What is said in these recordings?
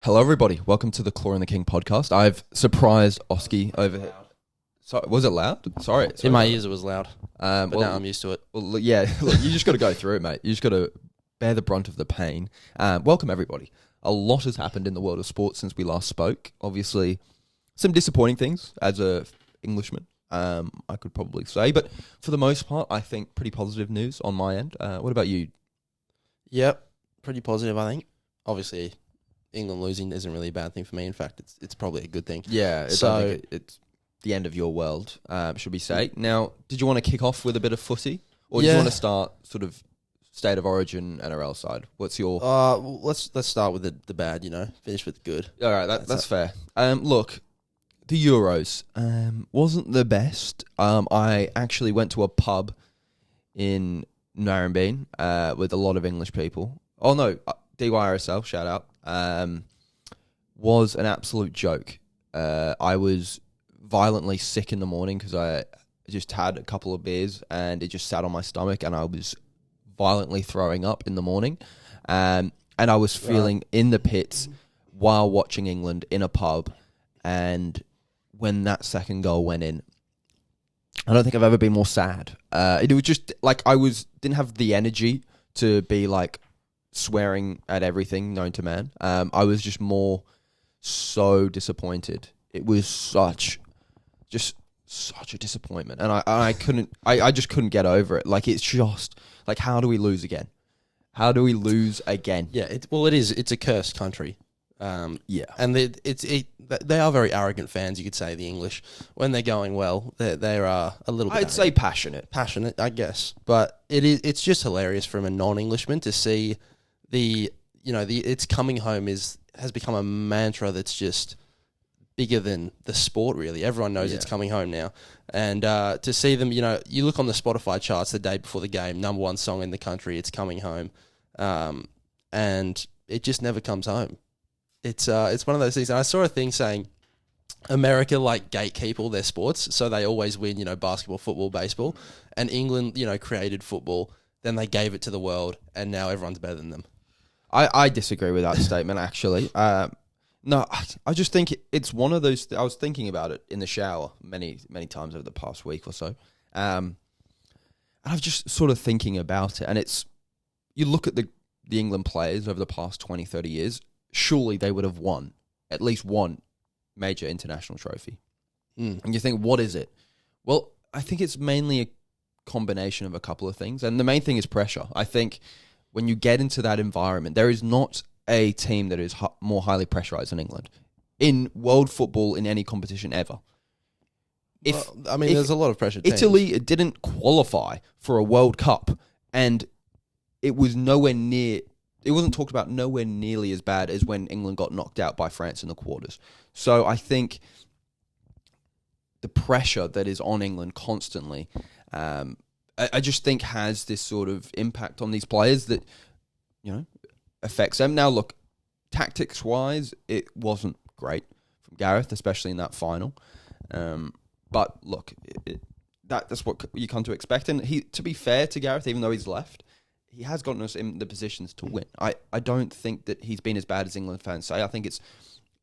Hello, everybody. Welcome to the Claw and the King podcast. I've surprised Oski over here. So, was it loud? Sorry. In my ears, it was loud. But well, now I'm used to it. Well, yeah, look, you just got to go through it, mate. You just got to bear the brunt of the pain. Welcome, everybody. A lot has happened in the world of sports since we last spoke. Obviously, some disappointing things as a Englishman, I could probably say. But for the most part, I think pretty positive news on my end. What about you? Yep, pretty positive, I think. Obviously, England losing isn't really a bad thing for me. In fact, it's probably a good thing. Yeah, it's the end of your world, should we say. Now, did you want to kick off with a bit of footy? Or do you want to start sort of state of origin NRL side? What's your... Let's start with the bad, finish with the good. All right, that's fair. Look, the Euros wasn't the best. I actually went to a pub in Narrabeen with a lot of English people. Oh, no, DYRSL, shout out. Was an absolute joke. I was violently sick in the morning because I just had a couple of beers and it just sat on my stomach and I was violently throwing up in the morning. And I was feeling in the pits while watching England in a pub. And when that second goal went in, I don't think I've ever been more sad. It was just like didn't have the energy to be like swearing at everything known to man. I was just so disappointed. It was such a disappointment, and I just couldn't get over it. Like, it's just like, how do we lose again? How do we lose again? Yeah, it's a cursed country. Yeah, and they are very arrogant fans. You could say the English, when they're going well, they are a little bit. I'd say passionate, I guess, but it's just hilarious from a non-Englishman to see the it's coming home has become a mantra that's just bigger than the sport, really. Everyone knows it's coming home now. And to see them, you look on the Spotify charts the day before the game, number one song in the country, it's coming home. And it just never comes home. It's one of those things. And I saw a thing saying America gatekeep all their sports, so they always win, basketball, football, baseball. And England, created football, then they gave it to the world, and now everyone's better than them. I disagree with that statement, actually. No, I just think it's one of those... I was thinking about it in the shower many, many times over the past week or so. And I was just sort of thinking about it. And you look at the England players over the past 20, 30 years, surely they would have won at least one major international trophy. And you think, what is it? Well, I think it's mainly a combination of a couple of things. And the main thing is pressure. I think when you get into that environment, there is not a team that is more highly pressurized than England in world football in any competition ever. There's a lot of pressure. Italy didn't qualify for a World Cup, and it was nowhere near. It wasn't talked about nowhere nearly as bad as when England got knocked out by France in the quarters. So I think the pressure that is on England constantly, I just think has this sort of impact on these players that, affects them. Now, look, tactics-wise, it wasn't great from Gareth, especially in that final. But look, that's what you come to expect. And to be fair to Gareth, even though he's left, he has gotten us in the positions to win. I don't think that he's been as bad as England fans say. I think it's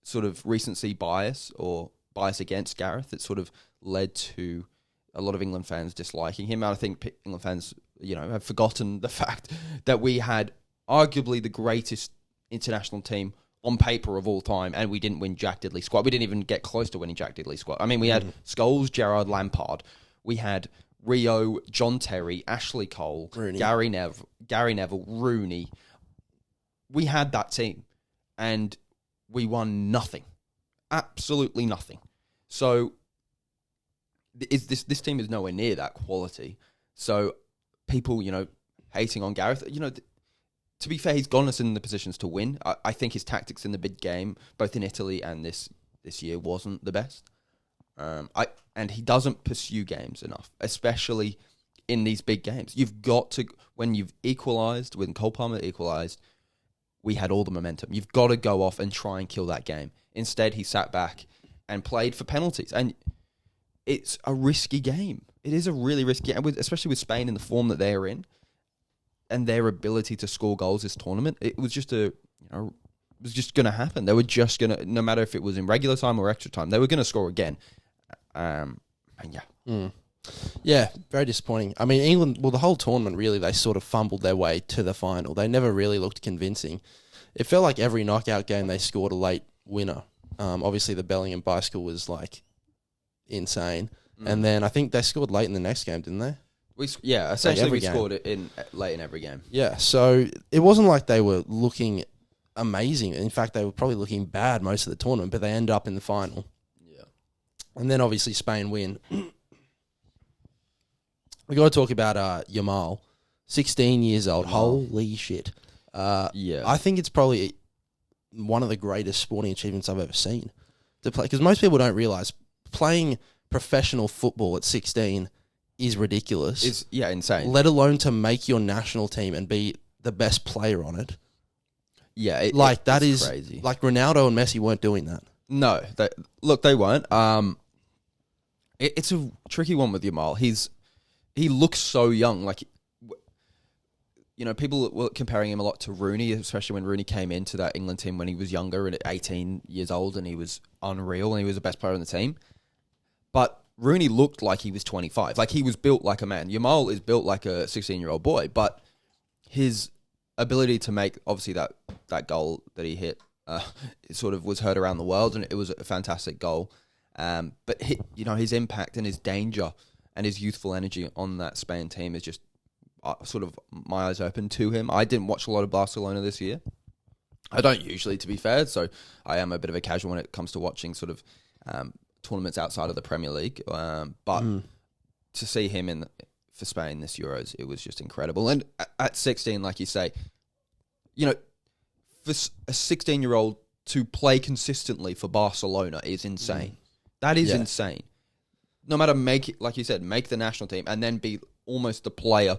sort of recency bias or bias against Gareth that sort of led to a lot of England fans disliking him. And I think England fans, have forgotten the fact that we had arguably the greatest international team on paper of all time, and we didn't win Jack Diddley Squad. We didn't even get close to winning Jack Diddley Squad. I mean, we had Scholes, Gerrard, Lampard. We had Rio, John Terry, Ashley Cole, Rooney. Gary Neville, Rooney. We had that team, and we won nothing. Absolutely nothing. So this team is nowhere near that quality. So people, hating on Gareth, to be fair, he's gotten us in the positions to win. I think his tactics in the big game, both in Italy and this year, wasn't the best. And he doesn't pursue games enough, especially in these big games. You've got to, when you've equalised, when Cole Palmer equalised, we had all the momentum. You've got to go off and try and kill that game. Instead, he sat back and played for penalties. And it's a risky game. It is a really risky game, especially with Spain in the form that they are in. And their ability to score goals this tournament, it was just was just going to happen. They were just going to, no matter if it was in regular time or extra time, they were going to score again. And yeah. Yeah, very disappointing. I mean, England, well, the whole tournament, really, they sort of fumbled their way to the final. They never really looked convincing. It felt like every knockout game they scored a late winner. Obviously, the Bellingham bicycle was, like, insane. And then I think they scored late in the next game, didn't they? Essentially we scored it late in every game. Yeah, so it wasn't like they were looking amazing. In fact, they were probably looking bad most of the tournament, but they ended up in the final. Yeah. And then, obviously, Spain win. We got to talk about Yamal, 16 years old. Holy shit! I think it's probably one of the greatest sporting achievements I've ever seen to play. Because most people don't realize playing professional football at 16 is ridiculous. It's insane. Let alone to make your national team and be the best player on it. Yeah, that is crazy. Like Ronaldo and Messi weren't doing that. No, they weren't. It's a tricky one with Yamal. He looks so young. Like, people were comparing him a lot to Rooney, especially when Rooney came into that England team when he was younger and at 18 years old, and he was unreal and he was the best player on the team. But Rooney looked like he was 25. Like, he was built like a man. Yamal is built like a 16-year-old boy, but his ability to make, obviously, that goal that he hit, it sort of was heard around the world, and it was a fantastic goal. But his impact and his danger and his youthful energy on that Spain team is just sort of my eyes open to him. I didn't watch a lot of Barcelona this year. I don't usually, to be fair, so I am a bit of a casual when it comes to watching sort of tournaments outside of the Premier League. But to see him for Spain this Euros, it was just incredible. And at 16, like you say, for a 16-year-old to play consistently for Barcelona is insane. That is insane. No matter like you said, make the national team and then be almost the player.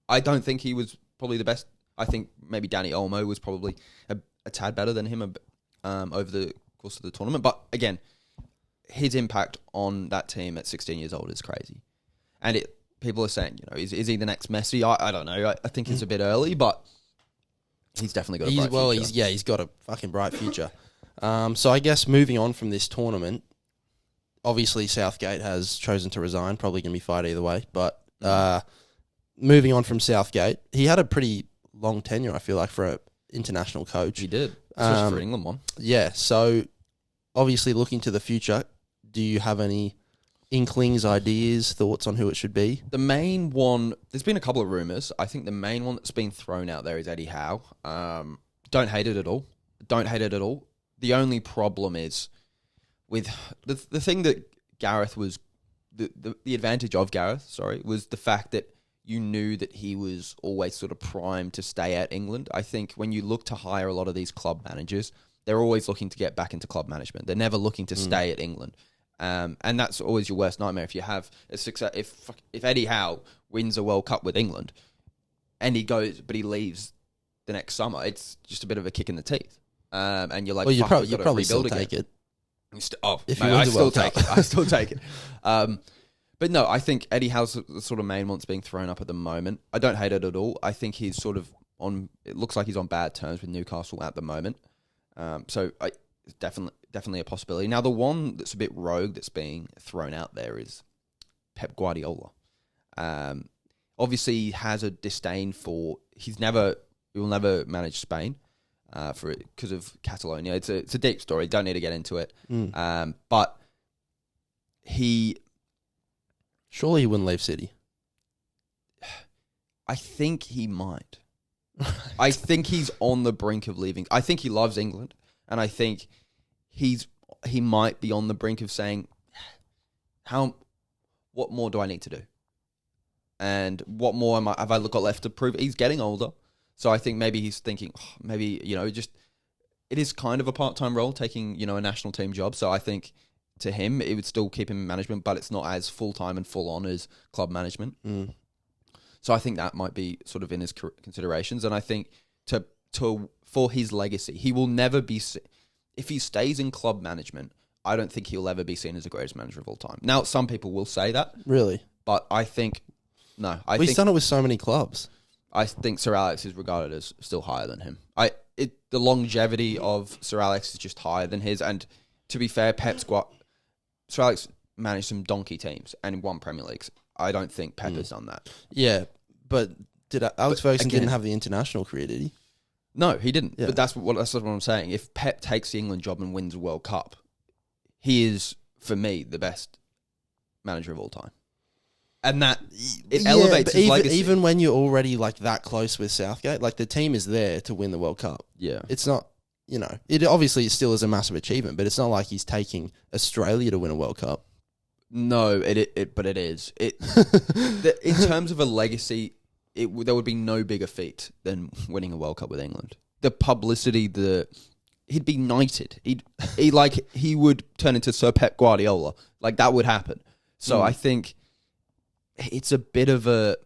I don't think he was probably the best. I think maybe Dani Olmo was probably a tad better than him over the course of the tournament. But again, his impact on that team at 16 years old is crazy. And people are saying, is he the next Messi? I don't know. I think it's a bit early, but he's definitely got a bright future. He's got a fucking bright future. So I guess moving on from this tournament, obviously, Southgate has chosen to resign. Probably going to be fired either way. But moving on from Southgate, he had a pretty long tenure, I feel like, for an international coach. He did, especially for an England one. Yeah, so obviously looking to the future, do you have any inklings, ideas, thoughts on who it should be? The main one, there's been a couple of rumours. I think the main one that's been thrown out there is Eddie Howe. Don't hate it at all. The only problem is with the thing that Gareth was, the advantage of Gareth, was the fact that you knew that he was always sort of primed to stay at England. I think when you look to hire a lot of these club managers, they're always looking to get back into club management. They're never looking to stay at England. And that's always your worst nightmare. If you have a success, if Eddie Howe wins a World Cup with England and he leaves the next summer, it's just a bit of a kick in the teeth. And you're like, well, you probably still take it. I still take it. But no, I think Eddie Howe's the sort of main one that's being thrown up at the moment. I don't hate it at all. I think he's sort of it looks like he's on bad terms with Newcastle at the moment. So it's definitely a possibility. Now, the one that's a bit rogue that's being thrown out there is Pep Guardiola. Obviously, he has a disdain for, he will never manage Spain. Because of Catalonia. It's a deep story. Don't need to get into it. But surely he wouldn't leave City. I think he might. I think he's on the brink of leaving. I think he loves England, and I think he might be on the brink of saying, what more do I need to do? And what more have I got left to prove? He's getting older. So I think maybe he's thinking, it is kind of a part-time role, taking, a national team job. So I think to him, it would still keep him in management, but it's not as full-time and full-on as club management. So I think that might be sort of in his considerations. And I think for his legacy, he will never be, if he stays in club management, I don't think he'll ever be seen as the greatest manager of all time. Now, some people will say that. Really? But I think, no. He's done it with so many clubs. I think Sir Alex is regarded as still higher than him. the longevity of Sir Alex is just higher than his. And to be fair, Sir Alex managed some donkey teams and won Premier Leagues. I don't think Pep has done that. Yeah, but Alex Ferguson again, didn't have the international career, did he? No, he didn't. Yeah. But that's what I'm saying. If Pep takes the England job and wins a World Cup, he is, for me, the best manager of all time. And that it elevates his legacy. Even when you're already like that close with Southgate, like the team is there to win the World Cup. Yeah, it's not. It obviously still is a massive achievement, but it's not like he's taking Australia to win a World Cup. No, but it is. In terms of a legacy, there would be no bigger feat than winning a World Cup with England. The publicity, he'd be knighted. He would turn into Sir Pep Guardiola. Like that would happen. So I think it's a bit of a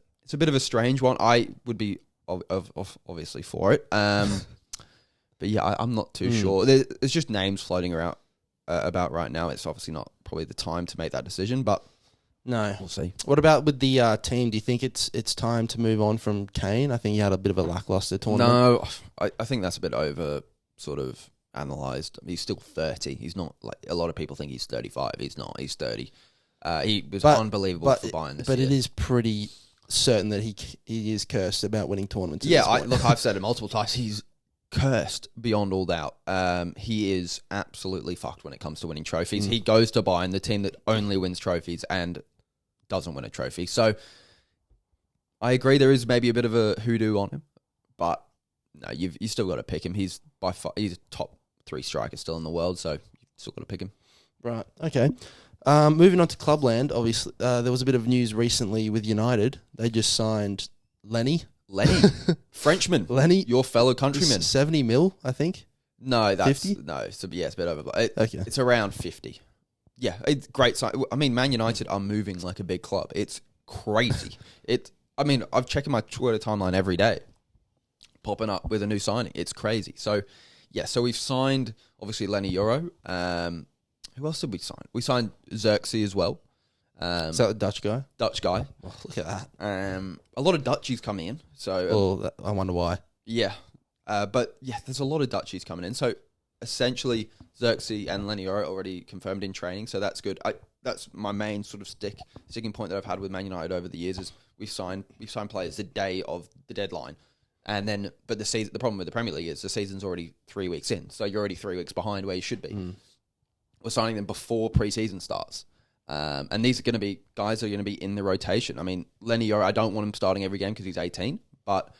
strange one. I would be obviously for it. But yeah, I'm not too sure. There's just names floating around about right now. It's obviously not probably the time to make that decision, but no, we'll see. What about with the team? Do you think it's time to move on from Kane? I think he had a bit of a lackluster tournament. No, I think that's a bit over sort of analysed. He's still 30. He's not like a lot of people think he's 35. He's not. He's 30. He was unbelievable for Bayern this year. But it is pretty certain that he is cursed about winning tournaments. Yeah, I've said it multiple times. He's cursed beyond all doubt. He is absolutely fucked when it comes to winning trophies. He goes to Bayern, the team that only wins trophies, and doesn't win a trophy. So I agree there is maybe a bit of a hoodoo on him, but no, you still got to pick him. He's by far he's a top 3 striker still in the world, so you've still got to pick him. Right. Okay. Moving on to Clubland, obviously there was a bit of news recently with United. They just signed Lenny, Frenchman, Lenny, your fellow countryman. 70 mil, I think. No, that's 50? No. It's a bit over. Okay, it's around 50. Yeah, it's great sign. I mean, Man United are moving like a big club. It's crazy. I'm checking my Twitter timeline every day, popping up with a new signing. It's crazy. So, yeah. So we've signed obviously Lenny Euro. Who else did we sign? We signed Xerxes as well. Is that the Dutch guy? Dutch guy. Oh, look at that. A lot of Dutchies coming in. So I wonder why. Yeah. But yeah, there's a lot of Dutchies coming in. So essentially, Xerxes and Lenny are already confirmed in training. So that's good. That's my main sort of sticking point that I've had with Man United over the years is we've signed players the day of the deadline. And then, but the problem with the Premier League is the season's already 3 weeks in. So you're already 3 weeks behind where you should be. We're signing them before pre-season starts. And these are going to be guys who are going to be in the rotation. I mean, Lenny, I don't want him starting every game because he's 18, but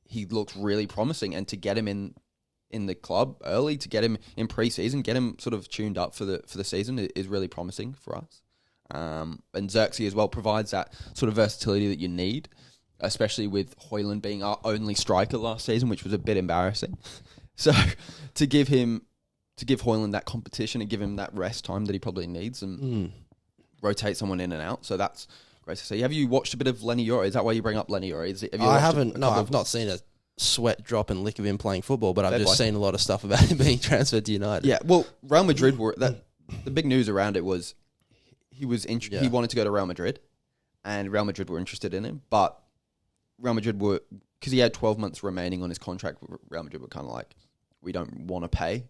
he looks really promising. And to get him in the club early, to get him in pre-season, get him sort of tuned up for the season is really promising for us. And Xerxes as well provides that sort of versatility that you need, especially with Højlund being our only striker last season, which was a bit embarrassing. So to give Højlund that competition and give him that rest time that he probably needs and rotate someone in and out. So that's great to see. Have you watched a bit of Lenny Euro? Is that why you bring up Lenny Euro? I haven't. No, I've not seen a sweat drop and lick of him playing football, but I've just seen a lot of stuff about him being transferred to United. Yeah, well, Real Madrid the big news around it was he wanted to go to Real Madrid, and Real Madrid were interested in him, but Real Madrid were, because he had 12 months remaining on his contract, Real Madrid were kind of like, we don't want to pay.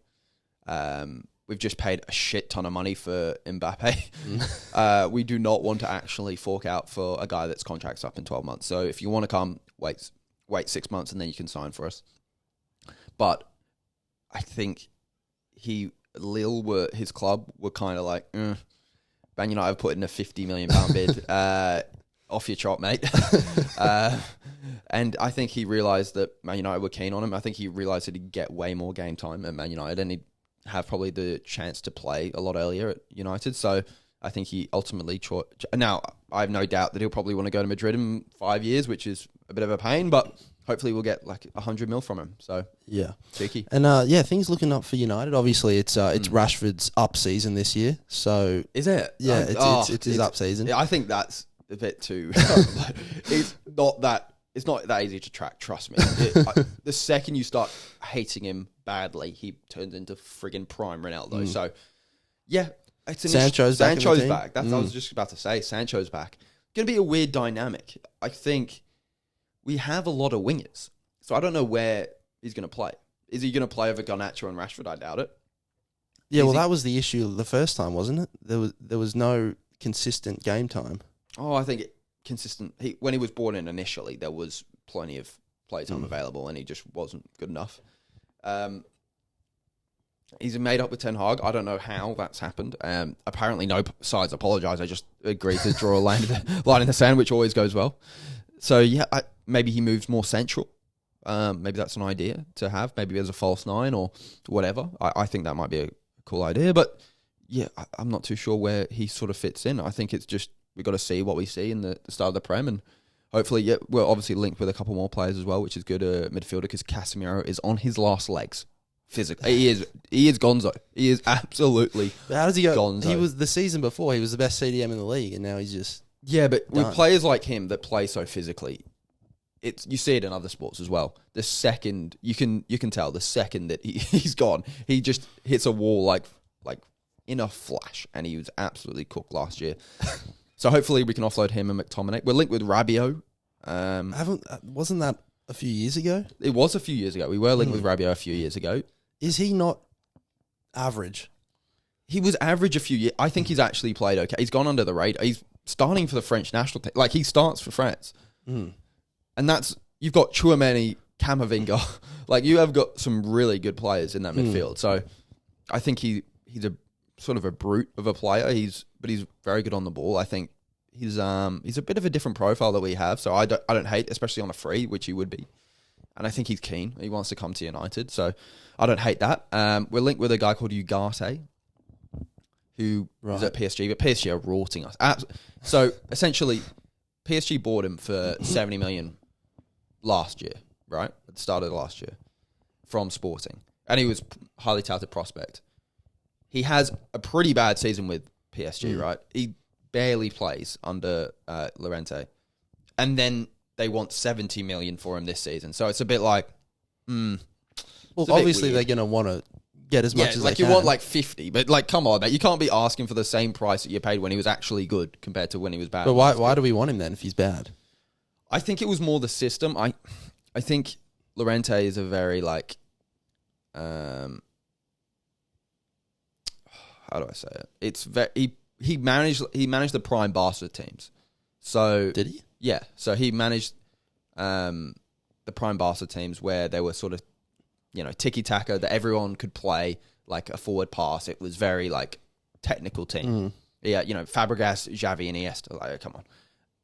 We've just paid a shit ton of money for Mbappe. We do not want to actually fork out for a guy that's contract's up in 12 months. So if you want to come, wait 6 months and then you can sign for us. But I think his club were kind of like, Man United have put in a £50 million bid. Off your chop, mate. And I think he realised that Man United were keen on him. I think he realised that he'd get way more game time at Man United and he'd have probably the chance to play a lot earlier at United. So I think he ultimately... Now, I have no doubt that he'll probably want to go to Madrid in 5 years, which is a bit of a pain, but hopefully we'll get like 100 mil from him. So yeah. Cheeky. And things looking up for United. Obviously, it's Rashford's up season this year. So is it? Yeah, it's his up season. I think that's a bit too... It's not that easy to track, trust me. The second you start hating him badly, he turns into friggin' prime Ronaldo. So, yeah, Sancho's back. That's what I was just about to say. Sancho's back. Going to be a weird dynamic. I think we have a lot of wingers, so I don't know where he's going to play. Is he going to play over Garnacho and Rashford? I doubt it. Yeah, that was the issue the first time, wasn't it? There was no consistent game time. Oh, I think consistent. When he was brought in initially, there was plenty of play time available, and he just wasn't good enough. He's made up with Ten Hag. I don't know how that's happened. Apparently, no sides apologise. I just agreed to draw a line in the sand, which always goes well. So, yeah, maybe he moves more central. Maybe that's an idea to have. Maybe as a false nine or whatever. I think that might be a cool idea. But, yeah, I'm not too sure where he sort of fits in. I think it's just we've got to see what we see in the start of the Prem. And hopefully, yeah, we're obviously linked with a couple more players as well, which is good. Midfielder, because Casemiro is on his last legs. Physically, he is gonzo. He is absolutely. But how does he go? Gonzo. He was the season before. He was the best CDM in the league, and now he's just but done. with players like him that play so physically, you see it in other sports as well. The second you can tell the second that he's gone, he just hits a wall like in a flash, and he was absolutely cooked last year. So hopefully we can offload him and McTominay. We're linked with Rabiot. Wasn't that a few years ago? It was a few years ago. We were linked with Rabiot a few years ago. Is he not average? He was average a few years. I think he's actually played okay. He's gone under the radar. He's starting for the French national team. Like, he starts for France. And you've got Tchouaméni, Camavinga. Like, you have got some really good players in that midfield. So I think he's a sort of a brute of a player. But he's very good on the ball. I think he's a bit of a different profile that we have. So I don't hate, especially on a free, which he would be. And I think he's keen. He wants to come to United. So I don't hate that. We're linked with a guy called Ugarte, who is at PSG. But PSG are rorting us. So essentially, PSG bought him for 70 million last year, right? At the start of last year from Sporting. And he was highly touted prospect. He has a pretty bad season with PSG, right? He barely plays under Llorente. And then they want 70 million for him this season. So it's a bit like, well, obviously they're going to want to get as much as like they you can. want like 50, but like, come on, mate. You can't be asking for the same price that you paid when he was actually good compared to when he was bad. But why do we want him then if he's bad? I think it was more the system. I think Llorente is a very like, how do I say it? It's very, he managed the prime Barca teams. So did he? Yeah. So he managed the prime Barca teams where they were sort of, tiki-taka, that everyone could play like a forward pass. It was very like technical team. Yeah, Fabregas, Xavi, and Iniesta. Like, come on.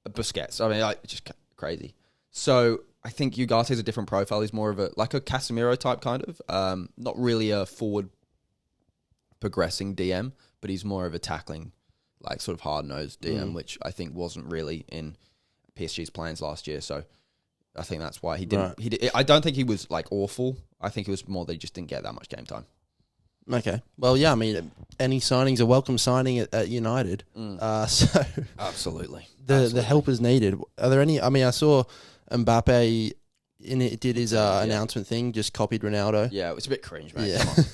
Busquets. I mean, like, just crazy. So I think Ugarte is a different profile. He's more of a Casemiro type kind of. Not really a forward progressing DM, but he's more of a tackling, like sort of hard-nosed DM, which I think wasn't really in PSG's plans last year. So I think that's why he didn't. Right. I don't think he was like awful. I think it was more that he just didn't get that much game time. Okay. Well, yeah. I mean, any signing's a welcome signing at United. So absolutely, the help is needed. Are there any? I mean, I saw Mbappe did his announcement thing. Just copied Ronaldo. Yeah, it was a bit cringe, mate. Come on.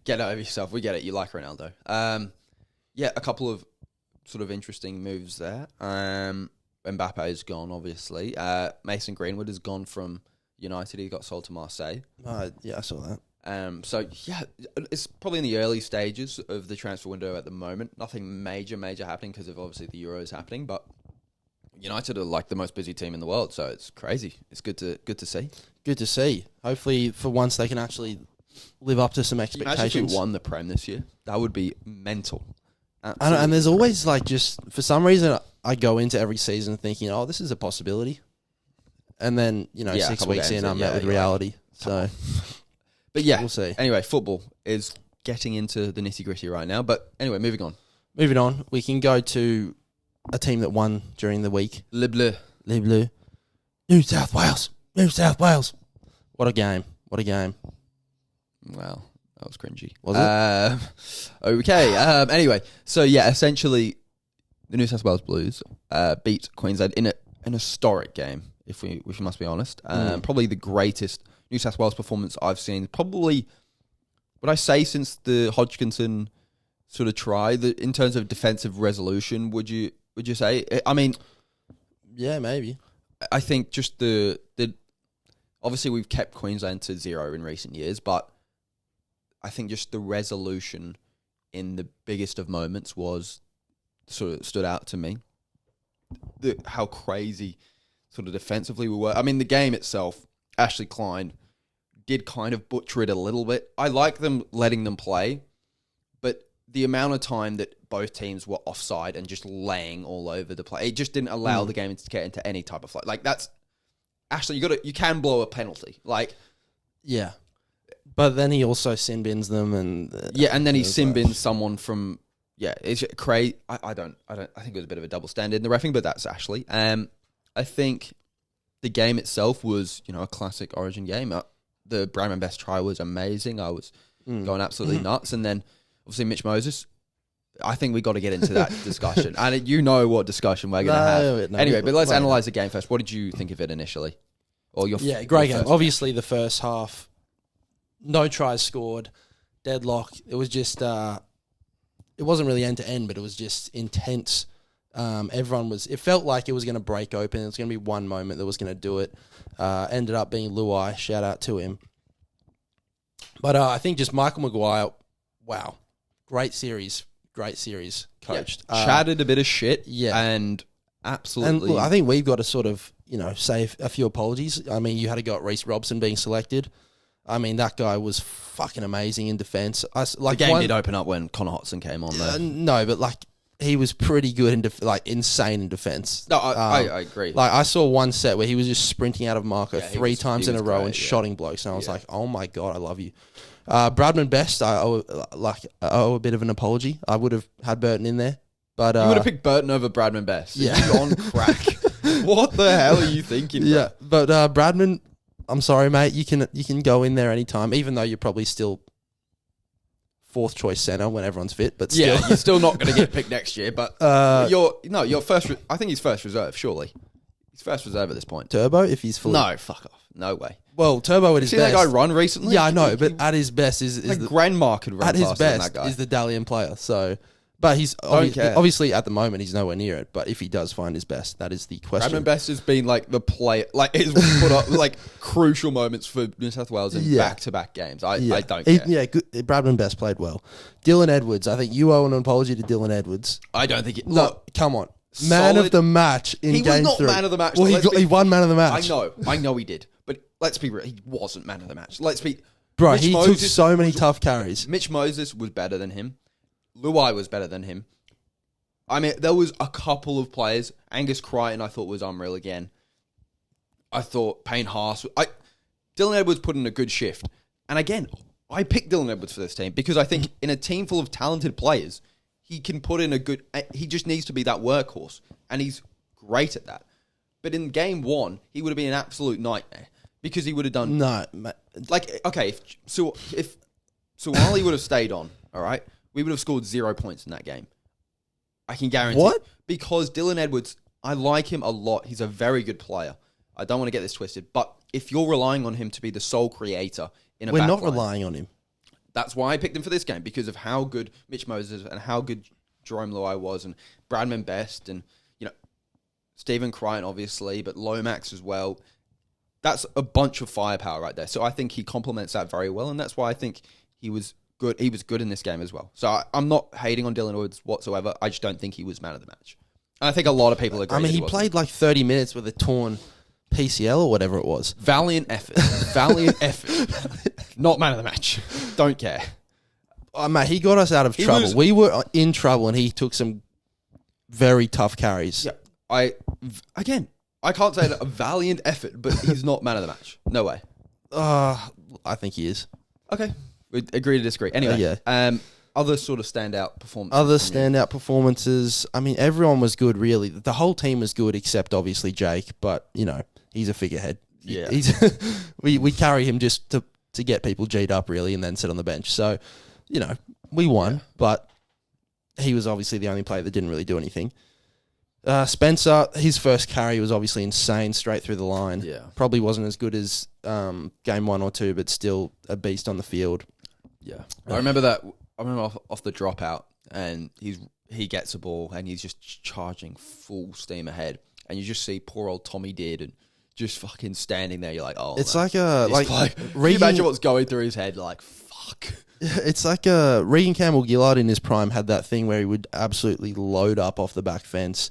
Get over yourself. We get it. You like Ronaldo. Yeah, a couple of sort of interesting moves there. Mbappe is gone, obviously. Mason Greenwood has gone from United. He got sold to Marseille. Yeah, I saw that. So, yeah, it's probably in the early stages of the transfer window at the moment. Nothing major happening because of obviously the Euros happening. But United are like the most busy team in the world, so it's crazy. It's good to see. Good to see. Hopefully, for once, they can actually live up to some expectations. Imagine if we won the Prem this year. That would be mental. And there's always like just for some reason I go into every season thinking, oh, this is a possibility, and then 6 weeks in I'm met with reality. So, but yeah, we'll see. Anyway, football is getting into the nitty gritty right now. But anyway, moving on. We can go to a team that won during the week. Le Bleu. New South Wales. What a game. Wow. That was cringy. Was it? Okay. Anyway, so yeah, essentially, the New South Wales Blues beat Queensland in an historic game, if we must be honest. Probably the greatest New South Wales performance I've seen. Probably, would I say, since the Hodgkinson sort of try, in terms of defensive resolution, would you say? I mean, yeah, maybe. I think just the obviously we've kept Queensland to 0 in recent years, but I think just the resolution in the biggest of moments was sort of stood out to me. How crazy sort of defensively we were. I mean, the game itself, Ashley Klein did kind of butcher it a little bit. I like them letting them play, but the amount of time that both teams were offside and just laying all over the play, it just didn't allow the game to get into any type of flow. Like, that's Ashley, you can blow a penalty. Like, yeah. But then he also sin bins them, and and then he sin bins someone from it's crazy. I think it was a bit of a double standard in the reffing, but that's Ashley. I think the game itself was a classic Origin game. The Bradman Best try was amazing. I was going absolutely nuts, and then obviously Mitch Moses. I think we got to get into that discussion, and you know what discussion we're going to have. Anyway, but let's analyze the game first. What did you think of it initially? Or great game. Obviously, the first half. No tries scored, deadlock. It was just, it wasn't really end to end, but it was just intense. It felt like it was going to break open. It was going to be one moment that was going to do it. Ended up being Luai. Shout out to him. But I think just Michael Maguire, wow. Great series coached. Yeah. Chatted a bit of shit. Yeah. And absolutely. And look, I think we've got to sort of, say a few apologies. I mean, you had to go at Reece Robson being selected. I mean, that guy was fucking amazing in defence. The game did open up when Connor Hodgson came on, though. No, but he was pretty good in insane in defence. No, I agree. I saw one set where he was just sprinting out of Marco 3 times in a row and shotting blokes, and I was like, "Oh my god, I love you." Bradman Best, I owe a bit of an apology. I would have had Burton in there, but you would have picked Burton over Bradman Best. Yeah, you're on crack. What the hell are you thinking? Yeah, but Bradman. I'm sorry, mate. You can go in there anytime, even though you're probably still 4th choice centre when everyone's fit. But still. Yeah, you're still not going to get picked next year. But you're first. I think he's first reserve. Surely, he's first reserve at this point. Turbo, if he's fully. No, fuck off. No way. Well, Turbo at his best. See that guy run recently? Yeah, I know, but at his best is the grandma could run at his faster than that best guy. is the Dalian player. So. But he's obviously at the moment he's nowhere near it. But if he does find his best, that is the question. Bradman Best has been the player, he's put up crucial moments for New South Wales in back-to-back games. I don't care. Good. Bradman Best played well. Dylan Edwards, I think you owe an apology to Dylan Edwards. I don't think it. Look, come on, man of the match in game 3. He was not man of the match. Well, he won man of the match. I know he did. But let's be real, he wasn't man of the match. Bro, he took so many tough carries. Mitch Moses was better than him. Luai was better than him. I mean, there was a couple of players. Angus Crichton, I thought, was unreal again. I thought Payne Haas. Dylan Edwards put in a good shift. And again, I picked Dylan Edwards for this team because I think in a team full of talented players, he can put in a good... He just needs to be that workhorse. And he's great at that. But in game 1, he would have been an absolute nightmare because he would have done... No. If Suwali would have stayed on, all right, we would have scored 0 points in that game. I can guarantee. What? Because Dylan Edwards, I like him a lot. He's a very good player. I don't want to get this twisted. But if you're relying on him to be the sole creator in a We're not backline, relying on him. That's why I picked him for this game, because of how good Mitch Moses and how good Jerome Luai was, and Bradman Best, and Stephen Crichton, obviously, but Lomax as well. That's a bunch of firepower right there. So I think he complements that very well, and that's why I think he was good. He was good in this game as well. So I'm not hating on Dylan Edwards whatsoever. I just don't think he was man of the match. And I think a lot of people agree. I mean, he played 30 minutes with a torn PCL or whatever it was. Valiant effort. Not man of the match. Don't care. Mate, he got us out of trouble. We were in trouble, and he took some very tough carries. Yeah, I can't say that a valiant effort, but he's not man of the match. No way. I think he is. Okay. We agree to disagree. Anyway, other sort of standout performances. I mean, everyone was good, really. The whole team was good, except obviously Jake. But he's a figurehead. Yeah, we carry him just to get people G'd up, really, and then sit on the bench. So, we won, but he was obviously the only player that didn't really do anything. Spencer, his first carry was obviously insane, straight through the line. Yeah, probably wasn't as good as game 1 or 2, but still a beast on the field. Yeah, I remember that. I remember off the dropout, and he gets a ball, and he's just charging full steam ahead, and you just see poor old Tommy Dearden just fucking standing there. You're like, oh, It's like a can you imagine what's going through his head? Like, fuck. It's like Regan Campbell-Gillard in his prime had that thing where he would absolutely load up off the back fence,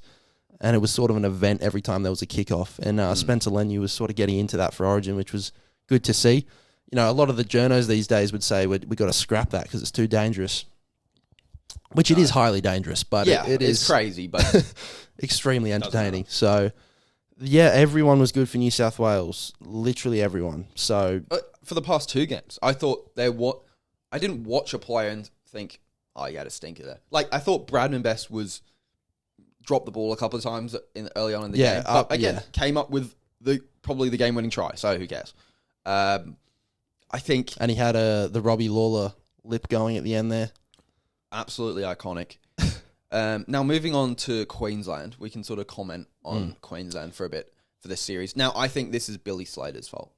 and it was sort of an event every time there was a kickoff. And Spencer Leniu was sort of getting into that for Origin, which was good to see. You know, a lot of the journos these days would say we got to scrap that because it's too dangerous, which it is highly dangerous, but it is crazy, but extremely entertaining. So, yeah, everyone was good for New South Wales, literally everyone. So for the past 2 games, I thought I didn't watch a player and think, oh, you had a stinker there. Like, I thought Bradman Best was dropped the ball a couple of times early on in the game. But again, came up with probably the game-winning try, so who cares? I think... And he had the Robbie Lawler lip going at the end there. Absolutely iconic. Now, moving on to Queensland, we can sort of comment on Queensland for a bit for this series. Now, I think this is Billy Slater's fault.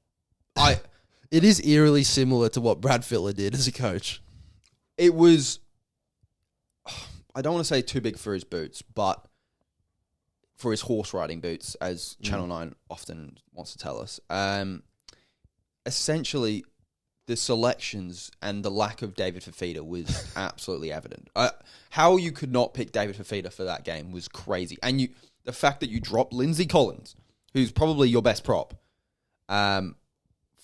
It is eerily similar to what Brad Fittler did as a coach. It was, I don't want to say too big for his boots, but for his horse riding boots, as Channel 9 often wants to tell us. Essentially, the selections and the lack of David Fifita was absolutely evident. How you could not pick David Fifita for that game was crazy. And the fact that you dropped Lindsay Collins, who's probably your best prop,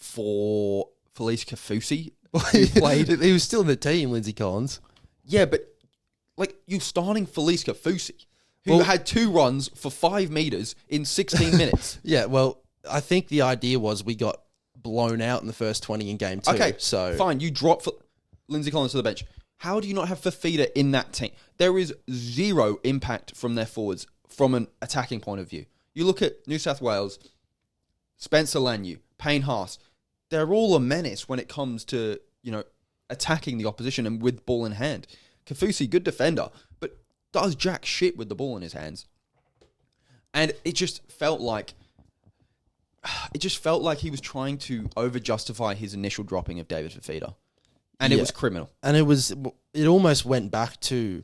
for Felice Kafusi, who played. He was still in the team, Lindsay Collins. Yeah, but like you're starting Felice Kafusi, who had 2 runs for 5 meters in 16 minutes. Yeah, well, I think the idea was we got blown out in the first 20 in game 2. Okay, so fine. You drop Lindsay Collins to the bench. How do you not have Fifita in that team? There is zero impact from their forwards from an attacking point of view. You look at New South Wales, Spencer Leniu, Payne Haas. They're all a menace when it comes to, attacking the opposition and with ball in hand. Kafusi, good defender, but does jack shit with the ball in his hands. And it just felt like he was trying to over-justify his initial dropping of David Fifita. And it was criminal. And it almost went back to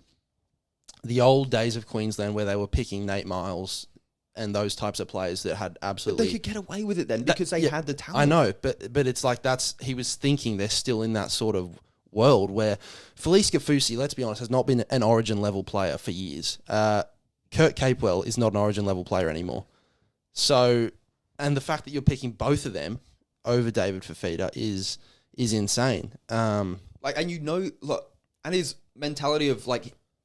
the old days of Queensland where they were picking Nate Miles and those types of players that had absolutely... But they could get away with it then because they had the talent. I know, but it's like he was thinking they're still in that sort of world where Felice Kafusi, let's be honest, has not been an Origin-level player for years. Kurt Capewell is not an Origin-level player anymore. So, and the fact that you're picking both of them over David Fifita is insane. And his mentality of,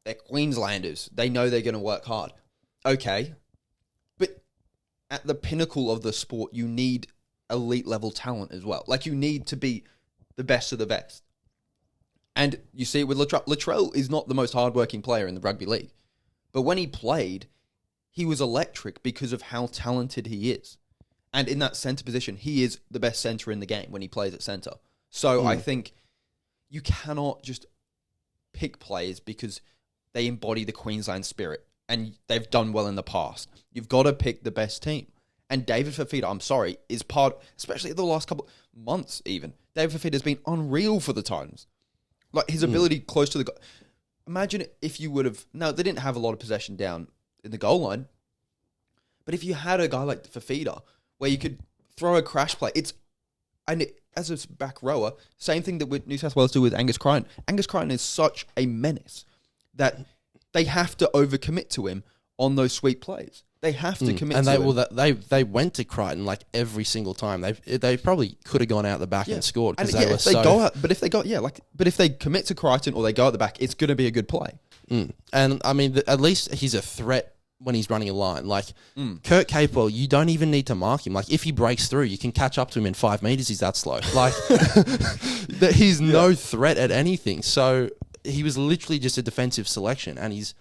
they're Queenslanders. They know they're going to work hard. Okay. At the pinnacle of the sport, you need elite level talent as well. You need to be the best of the best. And you see it with Latrell. Latrell is not the most hardworking player in the rugby league. But when he played, he was electric because of how talented he is. And in that centre position, he is the best centre in the game when he plays at centre. So I think you cannot just pick players because they embody the Queensland spirit. And they've done well in the past. You've got to pick the best team. And David Fifita, I'm sorry, is especially the last couple months even, David Fifita has been unreal for the Titans. His ability close to the goal. Imagine if you would have... No, they didn't have a lot of possession down in the goal line. But if you had a guy like Fifita, where you could throw a crash play, as a back rower, same thing that New South Wales do with Angus Crichton. Angus Crichton is such a menace that... They have to overcommit to him on those sweet plays. They have to commit to him. They went to Crichton every single time. They probably could have gone out the back and scored because they were But if they commit to Crichton or they go out the back, it's going to be a good play. And I mean, at least he's a threat when he's running a line. Kurt Capewell, you don't even need to mark him. If he breaks through, you can catch up to him in 5 meters. He's that slow. He's no threat at anything. So. He was literally just a defensive selection, and he's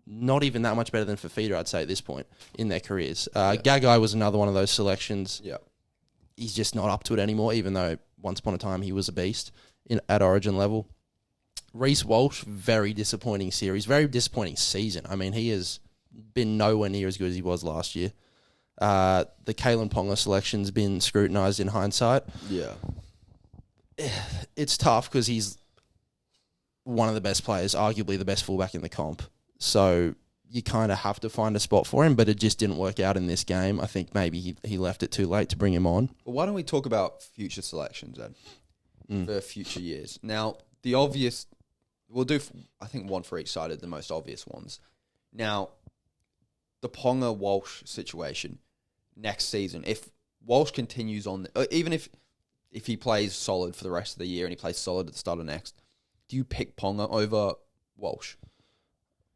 not even that much better than Fifita, I'd say, at this point in their careers. Gagai was another one of those selections. Yeah, he's just not up to it anymore, even though once upon a time he was a beast at Origin level. Reece Walsh, very disappointing series, very disappointing season. I mean, he has been nowhere near as good as he was last year. The Kalen Ponga selection's been scrutinised in hindsight. Yeah. It's tough because he's one of the best players, arguably the best fullback in the comp. So you kind of have to find a spot for him, but it just didn't work out in this game. I think maybe he left it too late to bring him on. Well, why don't we talk about future selections then for future years? Now, the obvious, we'll do, I think, one for each side of the most obvious ones. Now, the Ponga-Walsh situation next season, if Walsh continues on, even if he plays solid for the rest of the year and he plays solid at the start of next, do you pick Ponga over Walsh?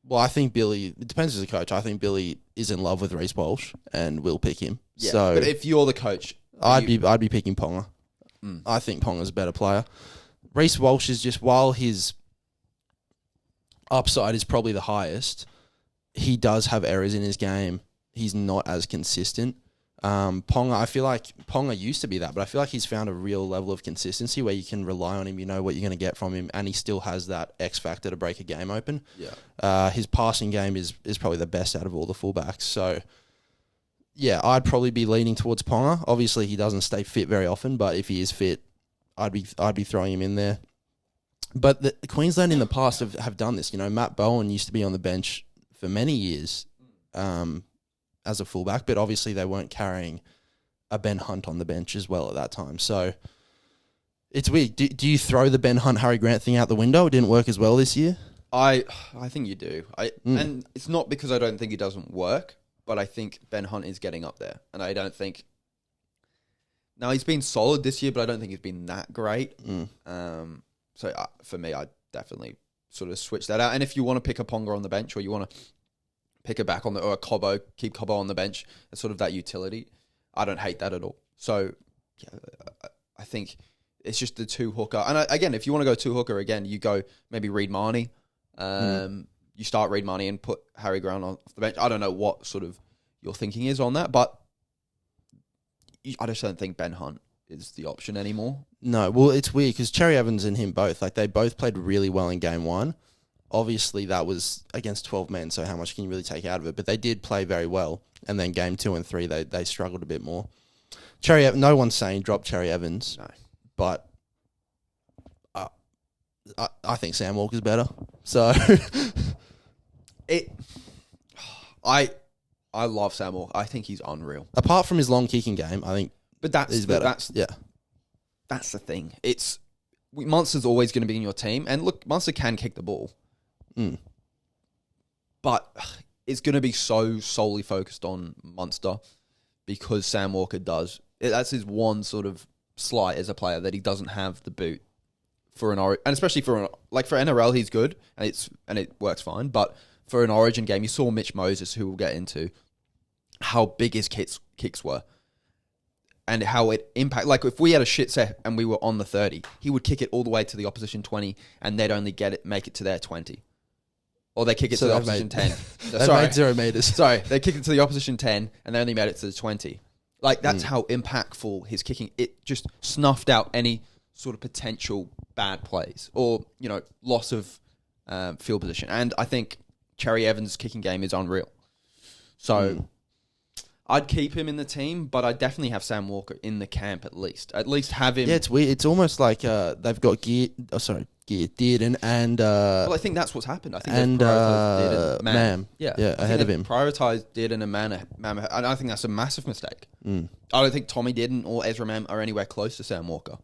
Well, I think Billy, it depends as a coach. I think Billy is in love with Reece Walsh and will pick him. Yeah, so but if you're the coach, I'd be picking Ponga. I think Ponga's a better player. Reece Walsh is just, while his upside is probably the highest, he does have errors in his game. He's not as consistent. Ponga, I feel like Ponga used to be that, but I feel like he's found a real level of consistency where you can rely on him, you know what you're going to get from him, and he still has that X factor to break a game open. Yeah. His passing game is probably the best out of all the fullbacks. So, yeah, I'd probably be leaning towards Ponga. Obviously, he doesn't stay fit very often, but if he is fit, I'd be throwing him in there. But the Queensland in the past have done this. You know, Matt Bowen used to be on the bench for many years as a fullback, but obviously they weren't carrying a Ben Hunt on the bench as well at that time. So it's weird. Do you throw the Ben Hunt, Harry Grant thing out the window? It didn't work as well this year? I think you do. And it's not because I don't think it doesn't work, but I think Ben Hunt is getting up there. And I don't think... Now, he's been solid this year, but I don't think he's been that great. So for me, I'd definitely sort of switch that out. And if you want to pick a Ponga on the bench, or you want to pick a back on or a Cobbo, keep Cobbo on the bench, as sort of that utility, I don't hate that at all. So yeah, I think it's just the two hooker. And again, if you want to go two hooker again, you go maybe Reid Marnie. You start Reid Marnie and put Harry Grant off the bench. I don't know what sort of your thinking is on that, but I just don't think Ben Hunt is the option anymore. No, well, it's weird because Cherry Evans and him both, like, they both played really well in game one. Obviously, that was against 12 men, so how much can you really take out of it? But they did play very well. And then game 2 and 3, they struggled a bit more. No one's saying drop Cherry Evans. No. But I think Sam Walker's better. So I love Sam Walker. I think he's unreal. Apart from his long kicking game, I think he's better. That's the thing. Munster's always going to be in your team. And look, Munster can kick the ball. But it's going to be so solely focused on Munster because Sam Walker does. That's his one sort of slight as a player, that he doesn't have the boot for an Origin. And especially for NRL, he's good and it works fine. But for an Origin game, you saw Mitch Moses, who we'll get into, how big his kicks were. And how it impacted. Like, if we had a shit set and we were on the 30, he would kick it all the way to the opposition 20, and they'd only make it to their 20. Or they kick it to the opposition 10. They made 0 metres. Sorry, they kick it to the opposition 10, and they only made it to the 20. Like, that's how impactful his kicking... It just snuffed out any sort of potential bad plays or, loss of field position. And I think Cherry Evans' kicking game is unreal. So... I'd keep him in the team, but I'd definitely have Sam Walker in the camp at least. At least have him... Yeah, it's weird. It's almost like they've got Dearden and... well, I think that's what's happened. I think and they've prioritised Dearden. Mam. Yeah, ahead of him. Prioritised Dearden and Mam. And I think that's a massive mistake. I don't think Tommy Dearden or Ezra Mam are anywhere close to Sam Walker.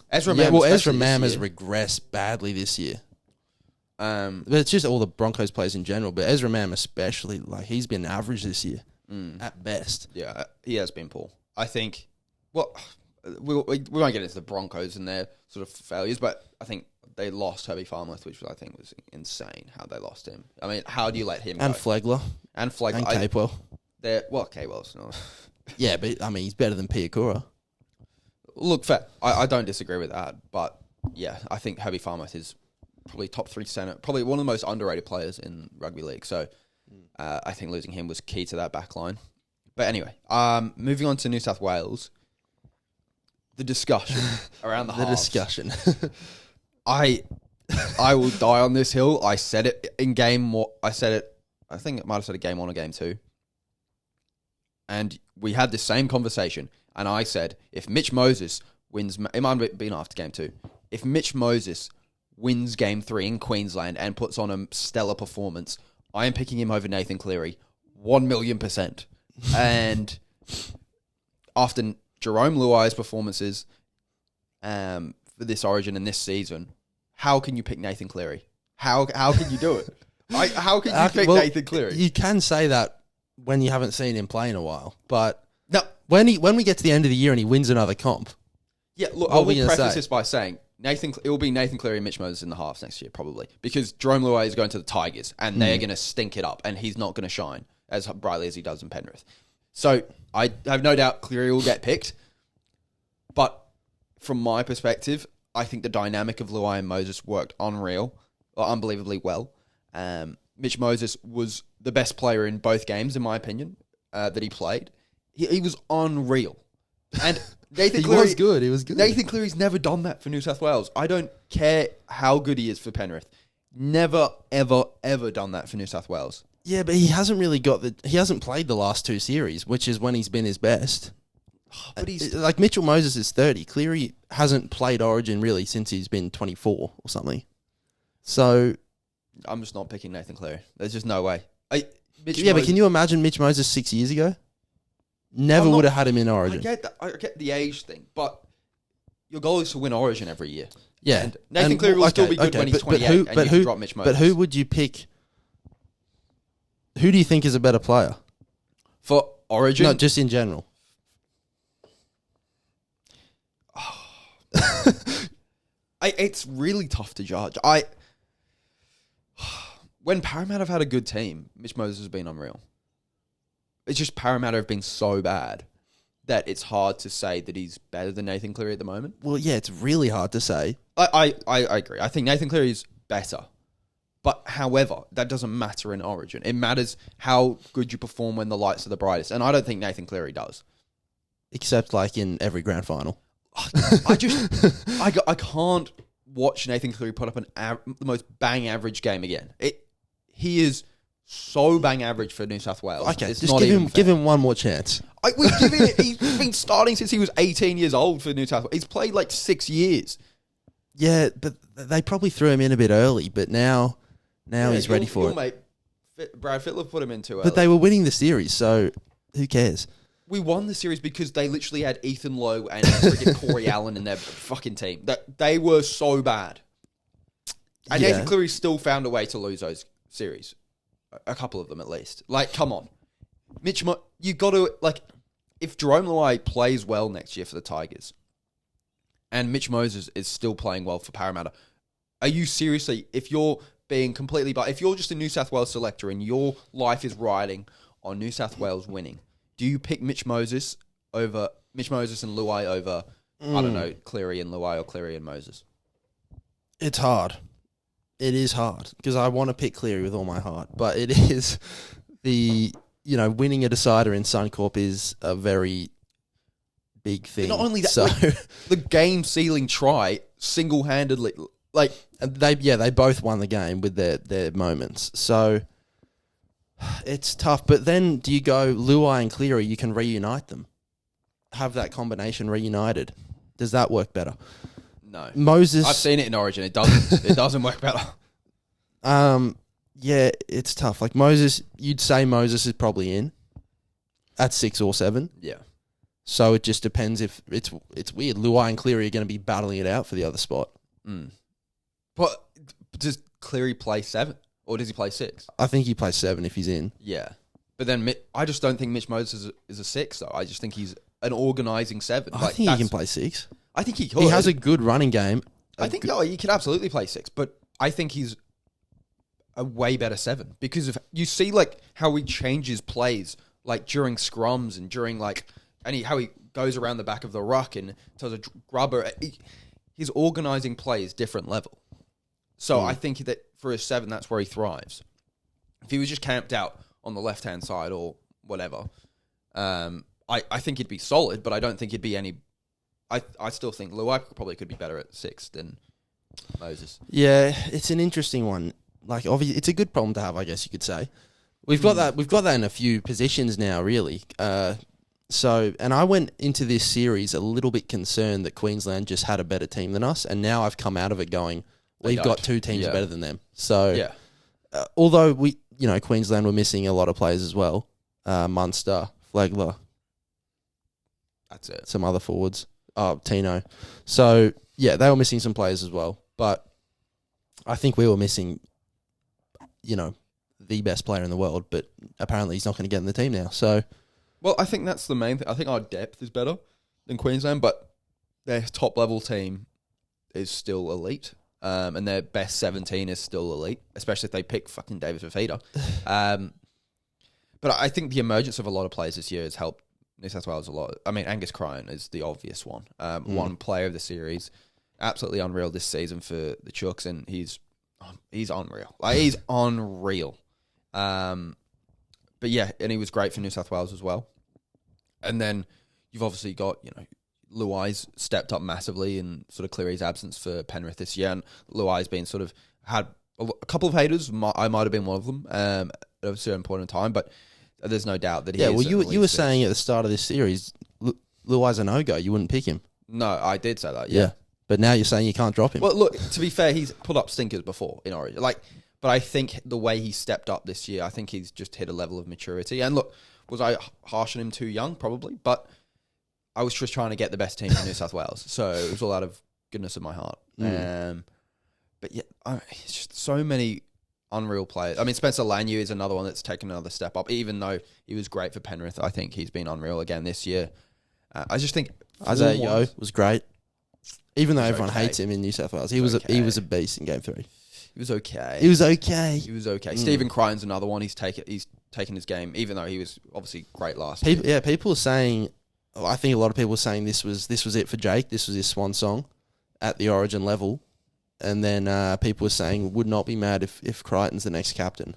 Ezra Mam has regressed badly this year. But it's just all the Broncos players in general. But Ezra Mam especially, like, he's been average this year at best. Yeah, he has been poor. I think. Well, we won't get into the Broncos and their sort of failures, but I think they lost Herbie Farmworth, which I think was insane how they lost him. I mean, how do you let him and go? Flegler and Capewell. Capewell's not. Yeah, but I mean, he's better than Piakura. Look, fair. I don't disagree with that, but yeah, I think Herbie Farmworth is probably top 3 centre, probably one of the most underrated players in rugby league. So I think losing him was key to that back line. But anyway, moving on to New South Wales, the discussion around the halves. The discussion. I will die on this hill. I said it in game. I think it might have said a game 1 or game 2. And we had the same conversation. And I said, if Mitch Moses wins, it might have been after game 2. If Mitch Moses wins game 3 in Queensland and puts on a stellar performance, I am picking him over Nathan Cleary 1,000,000%. And after Jerome Luai's performances for this Origin and this season, how can you pick Nathan Cleary? How can you do it? How can you pick Nathan Cleary? You can say that when you haven't seen him play in a while, but No. when we get to the end of the year and he wins another comp, Yeah, look, I will preface this by saying it will be Nathan Cleary and Mitch Moses in the halves next year, probably, because Jerome Luai is going to the Tigers and they're going to stink it up, and he's not going to shine as brightly as he does in Penrith. So I have no doubt Cleary will get picked, but from my perspective, I think the dynamic of Luai and Moses worked unbelievably well. Mitch Moses was the best player in both games, in my opinion, that he played. He was unreal. And Nathan Cleary He was good. Nathan Cleary's never done that for New South Wales. I don't care how good he is for Penrith. Never, ever, ever done that for New South Wales. Yeah, but he hasn't really he hasn't played the last two series, which is when he's been his best. But he's like Mitchell Moses is 30. Cleary hasn't played Origin really since he's been 24 or something. So I'm just not picking Nathan Cleary. There's just no way. But can you imagine Mitch Moses 6 years ago? Never would have had him in Origin. I get the age thing, but your goal is to win Origin every year. Yeah. And Nathan Cleary will still be good when he's 28 and you can drop Mitch Moses. But who would you pick? Who do you think is a better player? For Origin? No, just in general. It's really tough to judge. When Parramatta have had a good team, Mitch Moses has been unreal. It's just Parramatta have been so bad that it's hard to say that he's better than Nathan Cleary at the moment. Well, yeah, it's really hard to say. I agree. I think Nathan Cleary is better. But however, that doesn't matter in Origin. It matters how good you perform when the lights are the brightest. And I don't think Nathan Cleary does. Except like in every grand final. I can't watch Nathan Cleary put up the most bang average game again. He is so bang average for New South Wales. Okay, it's just not give him one more chance. He's been starting since he was 18 years old for New South Wales. He's played like 6 years. Yeah, but they probably threw him in a bit early, but now he's ready for it. Mate, Brad Fittler put him in too early. But they were winning the series, so who cares? We won the series because they literally had Ethan Lowe and freaking Corey Allen in their fucking team. They were so bad. And Nathan Cleary still found a way to lose those series. A couple of them at least. Like, come on. You got to, like, if Jerome Luai plays well next year for the Tigers and Mitch Moses is still playing well for Parramatta, are you seriously, if you're just a New South Wales selector and your life is riding on New South Wales winning, do you pick Mitch Moses and Luai over, I don't know, Cleary and Luai or Cleary and Moses? It's hard. It is hard because I want to pick Cleary with all my heart, but it is winning a decider in Suncorp is a very big thing. But not only that, the game sealing try single-handedly, they both won the game with their moments. So it's tough. But then do you go Luai and Cleary? You can reunite them, have that combination reunited. Does that work better? No. Moses, I've seen it in Origin. It doesn't. It doesn't work better. Yeah, it's tough. Like Moses, you'd say Moses is probably in at 6 or 7. Yeah. So it just depends if it's weird. Luai and Cleary are going to be battling it out for the other spot. But does Cleary play 7 or does he play 6? I think he plays 7 if he's in. Yeah. But then I just don't think Mitch Moses is a 6 though. I just think he's an organising 7. I think he can play 6. I think he could. He has a good running game. I think he could absolutely play 6, but I think he's a way better 7 because of you see like how he changes plays like during scrums and during how he goes around the back of the ruck and does a grubber. His organising play is different level. So I think that for a 7, that's where he thrives. If he was just camped out on the left-hand side or whatever, I think he'd be solid, but I don't think he'd be any... I still think Luai probably could be better at 6 than Moses. Yeah, it's an interesting one. Like, obviously, it's a good problem to have, I guess you could say. We've got that. We've got that in a few positions now, really. And I went into this series a little bit concerned that Queensland just had a better team than us, and now I've come out of it going, we've got 2 teams better than them. So, although Queensland were missing a lot of players as well. Munster, Flagler. That's it. Some other forwards. Tino. So, yeah, they were missing some players as well. But I think we were missing, the best player in the world. But apparently he's not going to get in the team now. So, well, I think that's the main thing. I think our depth is better than Queensland, but their top-level team is still elite. And their best 17 is still elite, especially if they pick fucking David Fafita. But I think the emergence of a lot of players this year has helped New South Wales a lot. I mean, Angus Crichton is the obvious one. One player of the series, absolutely unreal this season for the Chooks, and he's unreal. Like, he's unreal. But yeah, and he was great for New South Wales as well. And then you've obviously got, Luai's stepped up massively in sort of Cleary's absence for Penrith this year, and Luai's been sort of had a couple of haters. I might have been one of them at a certain point in time, but there's no doubt that he. Yeah, well, you were saying at the start of this series, Luai's a no-go. You wouldn't pick him. No, I did say that. Yeah, but now you're saying you can't drop him. Well, look, to be fair, he's put up stinkers before in Origin. But I think the way he stepped up this year, I think he's just hit a level of maturity. And look, was I harsh on him too young? Probably, but I was just trying to get the best team in New South Wales, so it was all out of goodness of my heart. But yeah, it's just so many unreal players. I mean, Spencer Lanier is another one that's taken another step up. Even though he was great for Penrith, I think he's been unreal again this year. I just think Isaiah Yeo was great. Even though everyone hates him in New South Wales, he was a beast in Game 3. He was okay. Stephen Crichton's another one. He's taken his game, even though he was obviously great last year. Yeah, people are saying. I think a lot of people were saying this was it for Jake. This was his swan song at the Origin level. And then people were saying would not be mad if Crichton's the next captain.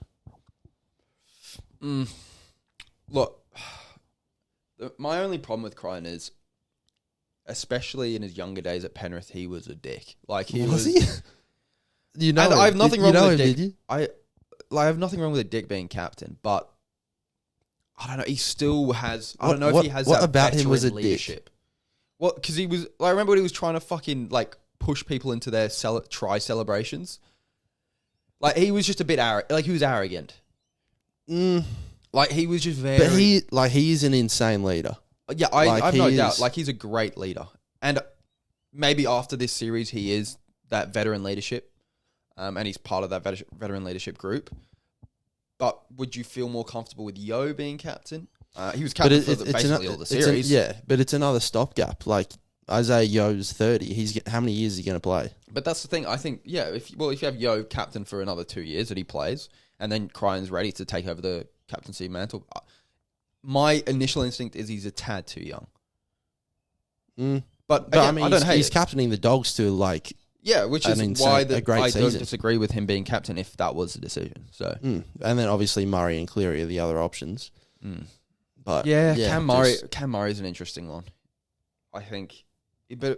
Look, my only problem with Crichton is, especially in his younger days at Penrith, he was a dick. Like, he was. He? I have nothing wrong with a dick. Did you? I have nothing wrong with a dick being captain, but I don't know. He still has. I don't know if he has. What that about him was a leadership. dick? What? Because he was. I remember when he was trying to fucking push people into their try celebrations. Like, he was just a bit arrogant. Like, he was arrogant. Like, he was just very. But he is an insane leader. Yeah, I've no doubt. Like, he's a great leader, and maybe after this series, he is that veteran leadership, and he's part of that veteran leadership group. But would you feel more comfortable with Yeo being captain? He was captain for basically all the series. But it's another stopgap. Like, Isaiah Yeo's 30. How many years is he going to play? But that's the thing. I think, if you have Yeo captain for another 2 years that he plays, and then Crichton's ready to take over the captaincy mantle, my initial instinct is he's a tad too young. But again, I mean, he's captaining the Dogs to which is why I don't season. disagree with him being captain if that was the decision. So, and then obviously Murray and Cleary are the other options. But Cam Murray is an interesting one. I think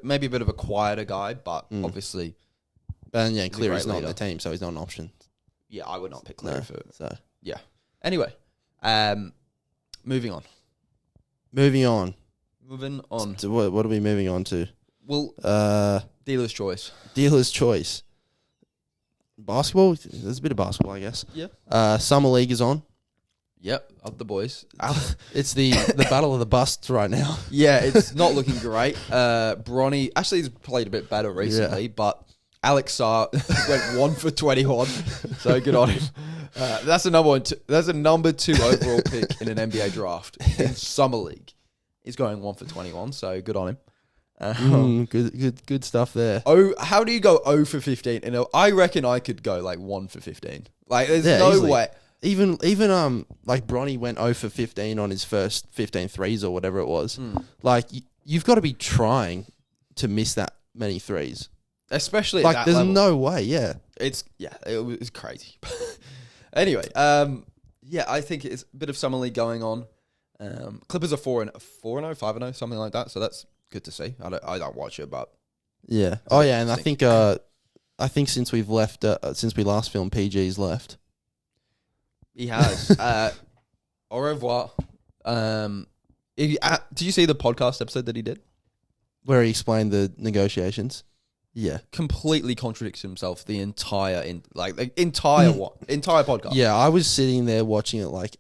maybe a bit of a quieter guy, but obviously, and Cleary's not on the team, so he's not an option. Yeah, I would not pick Cleary for. So yeah. Anyway, moving on. Moving on. So what are we moving on to? Well, dealer's choice. Dealer's choice. Basketball? There's a bit of basketball, I guess. Yeah. Summer League is on. Yep, up the boys. It's the battle of the busts right now. Yeah, it's not looking great. Bronny, actually, he's played a bit better recently, but Alex Sarr went 1 for 21, so good on him. That's a number 2 overall pick in an NBA draft in Summer League. He's going 1 for 21, so good on him. Good stuff there. Oh, how do you go 0 for 15? I reckon I could go 1 for 15. There's no easily. way. Even Bronny went 0 for 15 on his first 15 threes or whatever it was. You've got to be trying to miss that many threes. Especially at that there's level. No way, It was crazy. Anyway, I think it's a bit of Summer League going on. Clippers are 4-0, 5-0, something like that, so that's good to see. I don't watch it, but... Yeah. Oh, yeah, and I think since we've left, since we last filmed, PG's left. He has. Au revoir. Did you see the podcast episode that he did? Where he explained the negotiations? Yeah. completely contradicts himself the entire podcast. Yeah, I was sitting there watching it like,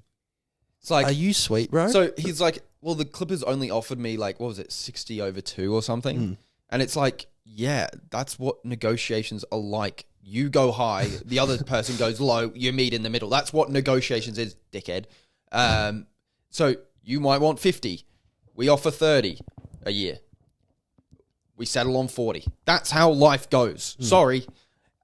It's like, are you sweet, bro? so he's like, well, the Clippers only offered me like, what was it, 60 over 2 or something? And it's like, yeah, that's what negotiations are like. You go high, the other person goes low, you meet in the middle. That's what negotiations is, dickhead. So you might want 50. We offer 30 a year. We settle on 40. That's how life goes. Sorry.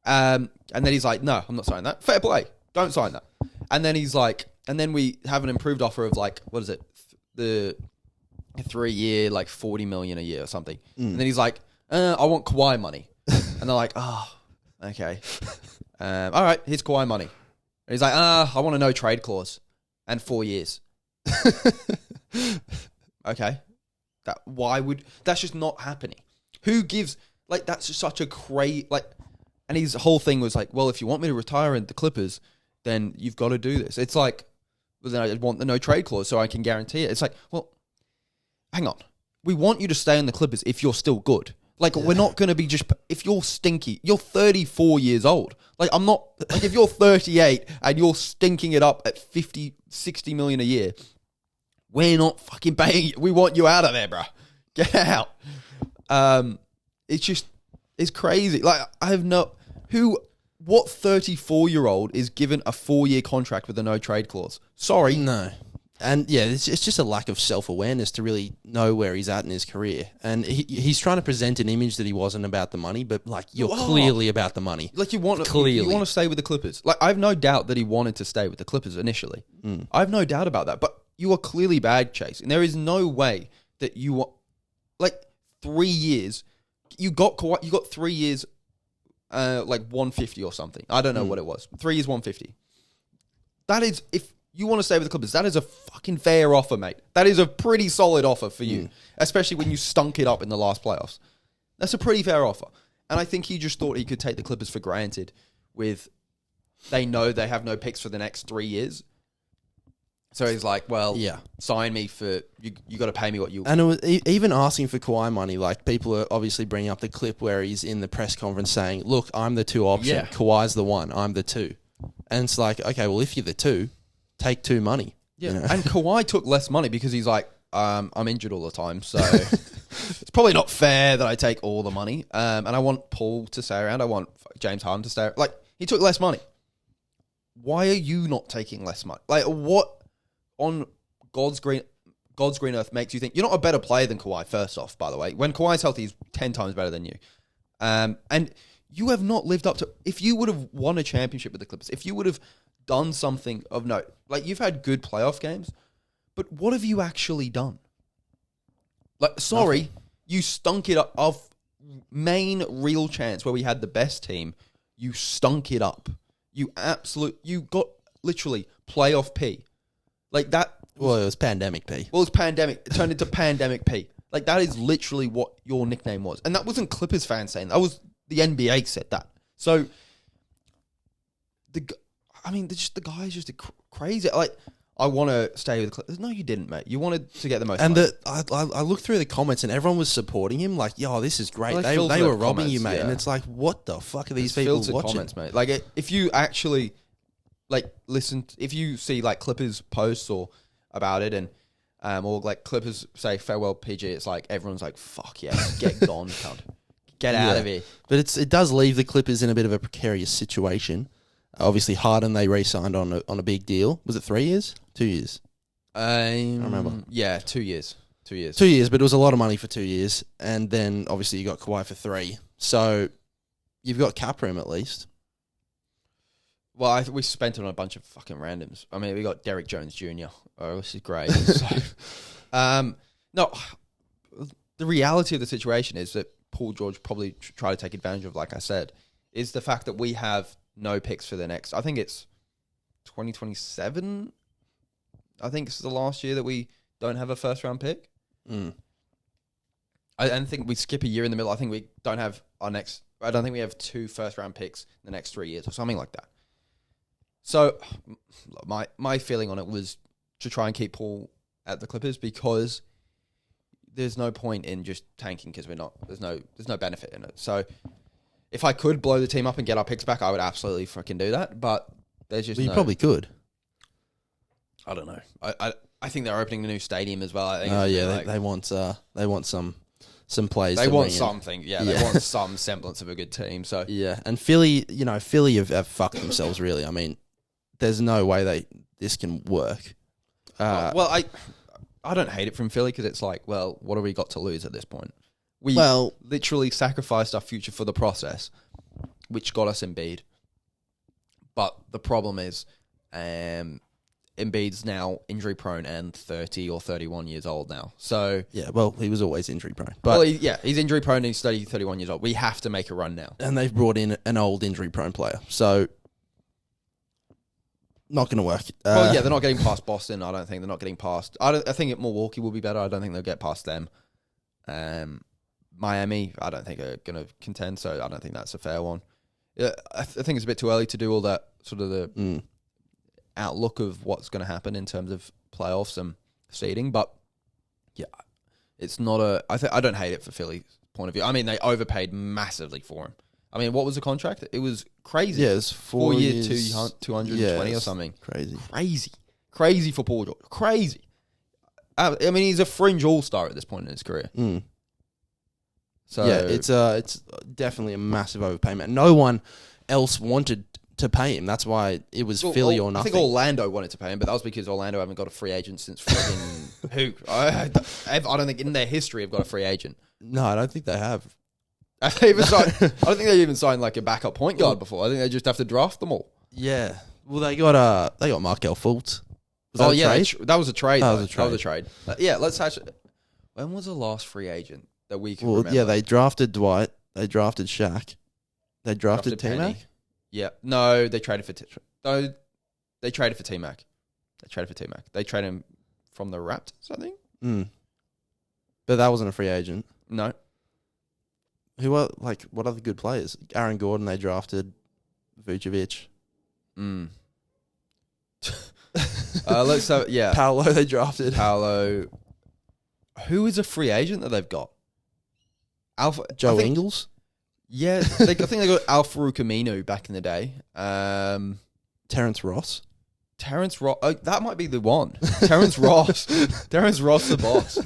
And then he's like, no, I'm not signing that. Fair play. Don't sign that. And then he's like, and then we have an improved offer of like, what is it? The 3-year, like 40 million a year or something. And then he's like, I want Kawhi money. And they're like, oh, okay. All right, here's Kawhi money. And he's like, I want a no trade clause and 4 years. Okay. That's just not happening. Who gives, like, that's just such a crazy, like, and his whole thing was like, well, if you want me to retire in the Clippers, then you've got to do this. It's like, well, then I want the no trade clause so I can guarantee it. It's like, well, hang on. We want you to stay in the Clippers if you're still good. Like, we're not going to be just, if you're stinky, you're 34 years old. Like, I'm not, like, if you're 38 and you're stinking it up at 50, 60 million a year, we're not fucking paying you. We want you out of there, bro. Get out. It's just, it's crazy. Like, I have what 34-year-old is given a 4-year contract with a no trade clause? Sorry. No. And yeah, it's just a lack of self-awareness to really know where he's at in his career. And he's trying to present an image that he wasn't about the money, but like, you're clearly about the money. Like, you want to stay with the Clippers. Like, I have no doubt that he wanted to stay with the Clippers initially. I have no doubt about that. But you are clearly bag chasing. There is no way that you are, like, 3 years. You got 3 years, like 150 or something. I don't know what it was. 3 years, 150. That is, if you want to stay with the Clippers, that is a fucking fair offer, mate. That is a pretty solid offer for you, especially when you stunk it up in the last playoffs. That's a pretty fair offer. And I think he just thought he could take the Clippers for granted with, they know they have no picks for the next 3 years. So he's like, well, sign me for, you got to pay me what you... And it was, even asking for Kawhi money, like, people are obviously bringing up the clip where he's in the press conference saying, look, I'm the 2 option. Yeah. Kawhi's the 1. I'm the 2. And it's like, okay, well, if you're the 2, take 2 money. Yeah, you know? And Kawhi took less money because he's like, I'm injured all the time, so it's probably not fair that I take all the money. And I want Paul to stay around. I want James Harden to stay around. Like, he took less money. Why are you not taking less money? Like, what on God's green earth makes you think you're not a better player than Kawhi? First off, by the way, when Kawhi's healthy, he's 10 times better than you. And you have not lived up to. If you would have won a championship with the Clippers, if you would have done something of note, like, you've had good playoff games, but what have you actually done? Like, sorry, nothing. You stunk it up. Of main real chance where we had the best team, you stunk it up. You got literally playoff P. Like that. Well, it was pandemic P. Well, it was pandemic. It turned into pandemic P. Like, that is literally what your nickname was. And that wasn't Clippers fans saying that. Was the NBA said that. So, the guy is just crazy. Like, I want to stay with the Clippers. No, you didn't, mate. You wanted to get the most money. I looked through the comments and everyone was supporting him. Like, yo, this is great. They were robbing you, mate. Yeah. And it's like, what the fuck are these people watching? Comments, mate. Like, if you actually... like, listen, if you see, like, Clippers posts or about it, and or like Clippers say farewell PG, it's like everyone's like, fuck yeah, get gone, cunt. Get out of here. But it does leave the Clippers in a bit of a precarious situation. Obviously, Harden, they re-signed on a big deal. Was it 3 years? 2 years? I remember. Yeah, 2 years. 2 years. 2 years, but it was a lot of money for 2 years. And then, obviously, you got Kawhi for 3. So, you've got cap room at least. Well, we spent it on a bunch of fucking randoms. I mean, we got Derek Jones Jr. Oh, this is great. So, no, the reality of the situation is that Paul George probably try to take advantage of, like I said, is the fact that we have no picks for the next, I think it's 2027. I think it's the last year that we don't have a first round pick. I think we skip a year in the middle. I think we don't have I don't think we have 2 first round picks in the next 3 years or something like that. So my feeling on it was to try and keep Paul at the Clippers because there's no point in just tanking because there's no benefit in it. So if I could blow the team up and get our picks back, I would absolutely freaking do that. But there's just Well, you probably could. I don't know. I think they're opening a new stadium as well. I think. Oh yeah, they want some players. They to want bring in. something. Yeah, they want some semblance of a good team. So Yeah, and Philly have fucked themselves really. I mean, there's no way this can work. well, I don't hate it from Philly because it's like, well, what have we got to lose at this point? We literally sacrificed our future for the process, which got us Embiid. But the problem is, Embiid's now injury prone and 30 or 31 years old now. So yeah, well, he was always injury prone. But he's injury prone and he's 31 years old. We have to make a run now. And they've brought in an old injury prone player. So not going to work. Well, yeah, they're not getting past Boston. I don't think they're not getting past. I think Milwaukee will be better. I don't think they'll get past them. Miami, I don't think are going to contend, so I don't think that's a fair one. I think it's a bit too early to do all that sort of the outlook of what's going to happen in terms of playoffs and seeding. But yeah, it's not a. I don't hate it for Philly's point of view. I mean, they overpaid massively for him. I mean, what was the contract? It was crazy. Yeah, it was 4 years, years, 220 or something. Crazy For Paul George. Crazy. I mean, he's a fringe all-star at this point in his career. So yeah, it's definitely a massive overpayment. No one else wanted to pay him. That's why it was Philly or nothing. I think Orlando wanted to pay him, but that was because Orlando haven't got a free agent since friggin' who? I don't think in their history have got a free agent. No, I don't think they have. I don't think they even signed like a backup point guard before. I think they just have to draft them all. Yeah. Well, they got Markel Fultz. That was a trade. That was a trade. Yeah, let's actually. When was the last free agent that we can remember? Yeah, they drafted Dwight. They drafted Shaq. They drafted T-Mac. Yeah. No, they traded for T-Mac. They traded T-Mac. They traded him from the Raptors, I think. But that wasn't a free agent. No. What other good players? Aaron Gordon, they drafted Vucevic. Paolo, they drafted. Paolo. Who is a free agent that they've got? Joe Ingles? Yeah, I think they got Al-Farouq Aminu back in the day. Terrence Ross? Oh, that might be the one. Terrence Ross. Terrence Ross, the boss.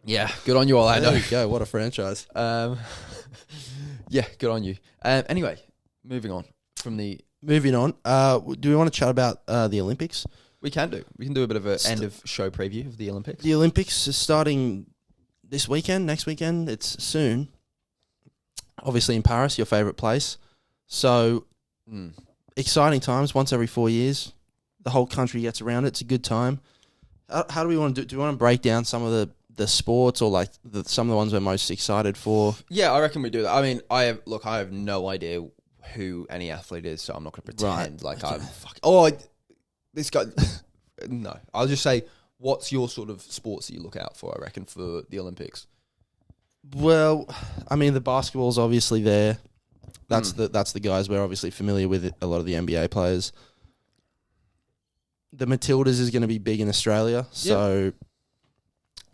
Yeah, good on you, Orlando. There you go. What a franchise. Yeah, good on you. Anyway, moving on. Moving on. Do we want to chat about the Olympics? We can do. We can do a bit of an end of show preview of the Olympics. The Olympics is starting this weekend, next weekend. It's soon. Obviously in Paris, your favourite place. So, exciting times, once every 4 years. The whole country gets around it. It's a good time. How do we want to do? Do we want to break down some of the sports or like some of the ones we're most excited for? Yeah, I reckon we do that. I mean, I have no idea who any athlete is, so I'm not going to pretend this guy. No, I'll just say, what's your sort of sports that you look out for? I reckon for the Olympics. Well, I mean, the basketball's obviously there. That's the guys we're obviously familiar with. A lot of the NBA players. The Matildas is going to be big in Australia, so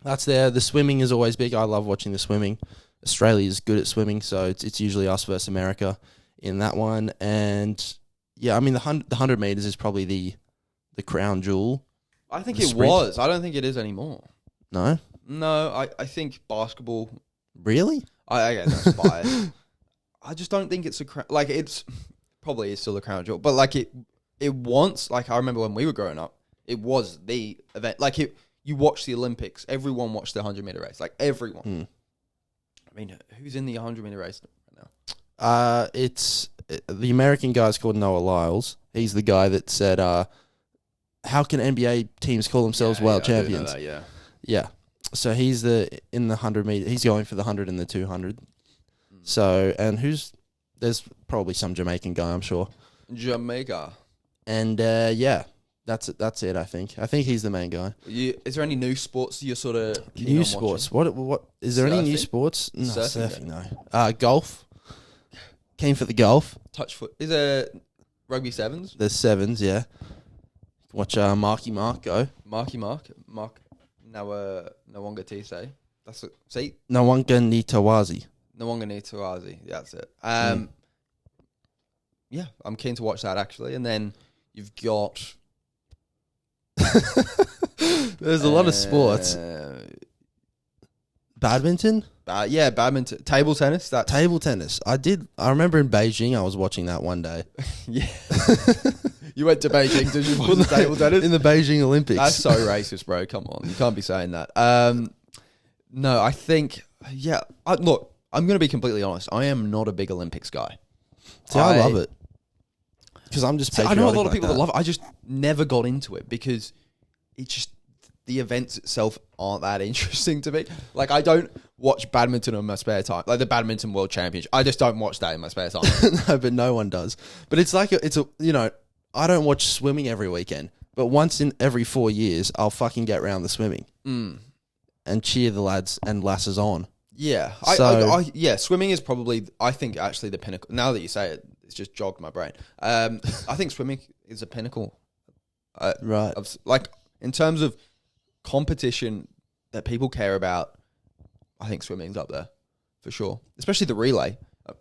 that's there. The swimming is always big. I love watching the swimming. Australia is good at swimming, so it's usually us versus America in that one. And yeah, I mean the 100 meters is probably the crown jewel. I think it was. I don't think it is anymore. No, I think basketball. Really? I get that's biased. I just don't think it's a crown. Like it's probably is still the crown jewel, but like it once. Like I remember when we were growing up, it was the event. Like you watch the Olympics. Everyone watched the 100 meter race. Like everyone. I mean, who's in the 100 meter race right now? It's the American guy's called Noah Lyles. He's the guy that said, "How can NBA teams call themselves world champions?" I do know that, yeah. So he's in the 100 meter. He's going for the 100 and the 200. So there's probably some Jamaican guy, I'm sure. Jamaica. And that's it. I think he's the main guy. Is there any new sports you're sort of new sports? What is there any new sports? No, surfing no. Golf. Keen for the golf. Touch foot. Is there rugby sevens? There's sevens, yeah. Watch Marky Mark go. Mark Nawanga Tise. That's it. See, Nwanga Nitawazi. Nwanga Nitawazi. That's it. Yeah, I'm keen to watch that actually. And then you've got. There's a lot of sports. Badminton? Yeah, badminton. Table tennis. Table tennis. I remember in Beijing, I was watching that one day. Yeah. You went to Beijing, did you watch the table tennis? In the Beijing Olympics. That's so racist, bro. Come on. You can't be saying that. No, I think, yeah. Look, I'm going to be completely honest. I am not a big Olympics guy. See, I love it. Because I'm just I know a lot of people that love it. I just never got into it because it's just, the events itself aren't that interesting to me. Like, I don't watch badminton in my spare time. Like the Badminton World Championship. I just don't watch that in my spare time. No, but no one does. But it's like, I don't watch swimming every weekend. But once in every 4 years, I'll fucking get round the swimming. And cheer the lads and lasses on. Yeah. Yeah, swimming is probably, I think, actually the pinnacle. Now that you say it, it's just jogged my brain. I think swimming is a pinnacle. Right. Like, in terms of competition that people care about, I think swimming's up there for sure. Especially the relay.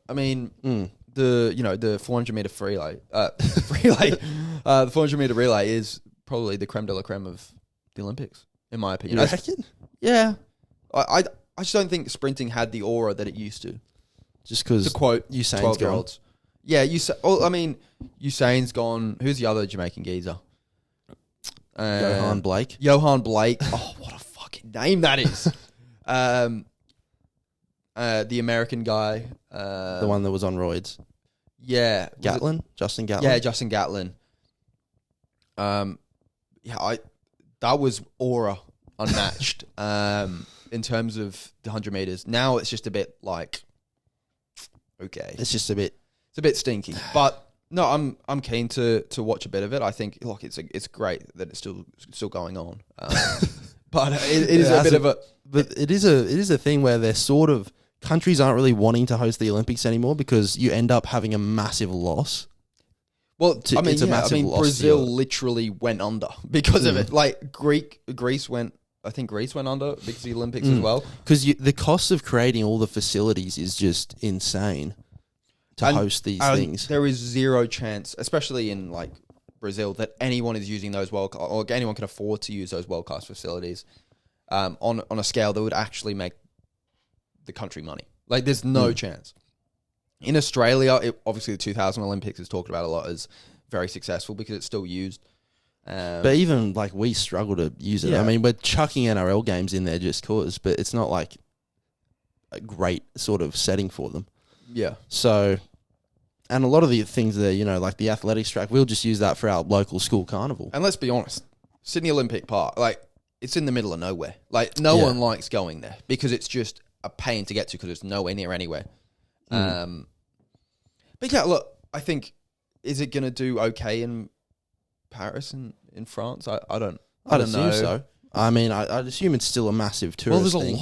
I mean, the 400 meter relay, the 400 meter relay is probably the creme de la creme of the Olympics, in my opinion. You reckon? Yeah. I just don't think sprinting had the aura that it used to. Just because, to quote Usain's gone. Yeah, Usain's gone. Who's the other Jamaican geezer? Johan Blake. Oh, what a fucking name that is. The American guy. The one that was on roids. Yeah. Justin Gatlin? Yeah, Justin Gatlin. That was aura unmatched in terms of the 100 meters. Now it's just a bit like, okay. It's just a bit stinky. But no, I'm keen to watch a bit of it. I think, look, it's great that it's still going on. But it is a bit of a. But it is a thing where they're sort of, countries aren't really wanting to host the Olympics anymore because you end up having a massive loss. Well, Brazil literally went under because of it. Like Greece went under because of the Olympics as well. Because the cost of creating all the facilities is just insane to host these things. There is zero chance, especially in like Brazil, that anyone is using those or anyone can afford to use those world-class facilities on a scale that would actually make the country money. Like, there's no chance. In Australia, obviously the 2000 Olympics is talked about a lot as very successful because it's still used. But even like we struggle to use it. Yeah. I mean, we're chucking NRL games in there just cause, but it's not like a great sort of setting for them. Yeah. So, and a lot of the things there, like the athletics track, we'll just use that for our local school carnival. And let's be honest, Sydney Olympic Park, like, it's in the middle of nowhere. Like, no one likes going there because it's just a pain to get to because it's nowhere near anywhere. But yeah, look, I think, is it going to do okay in Paris and in France? I don't assume so. I mean, I'd assume it's still a massive tourist thing.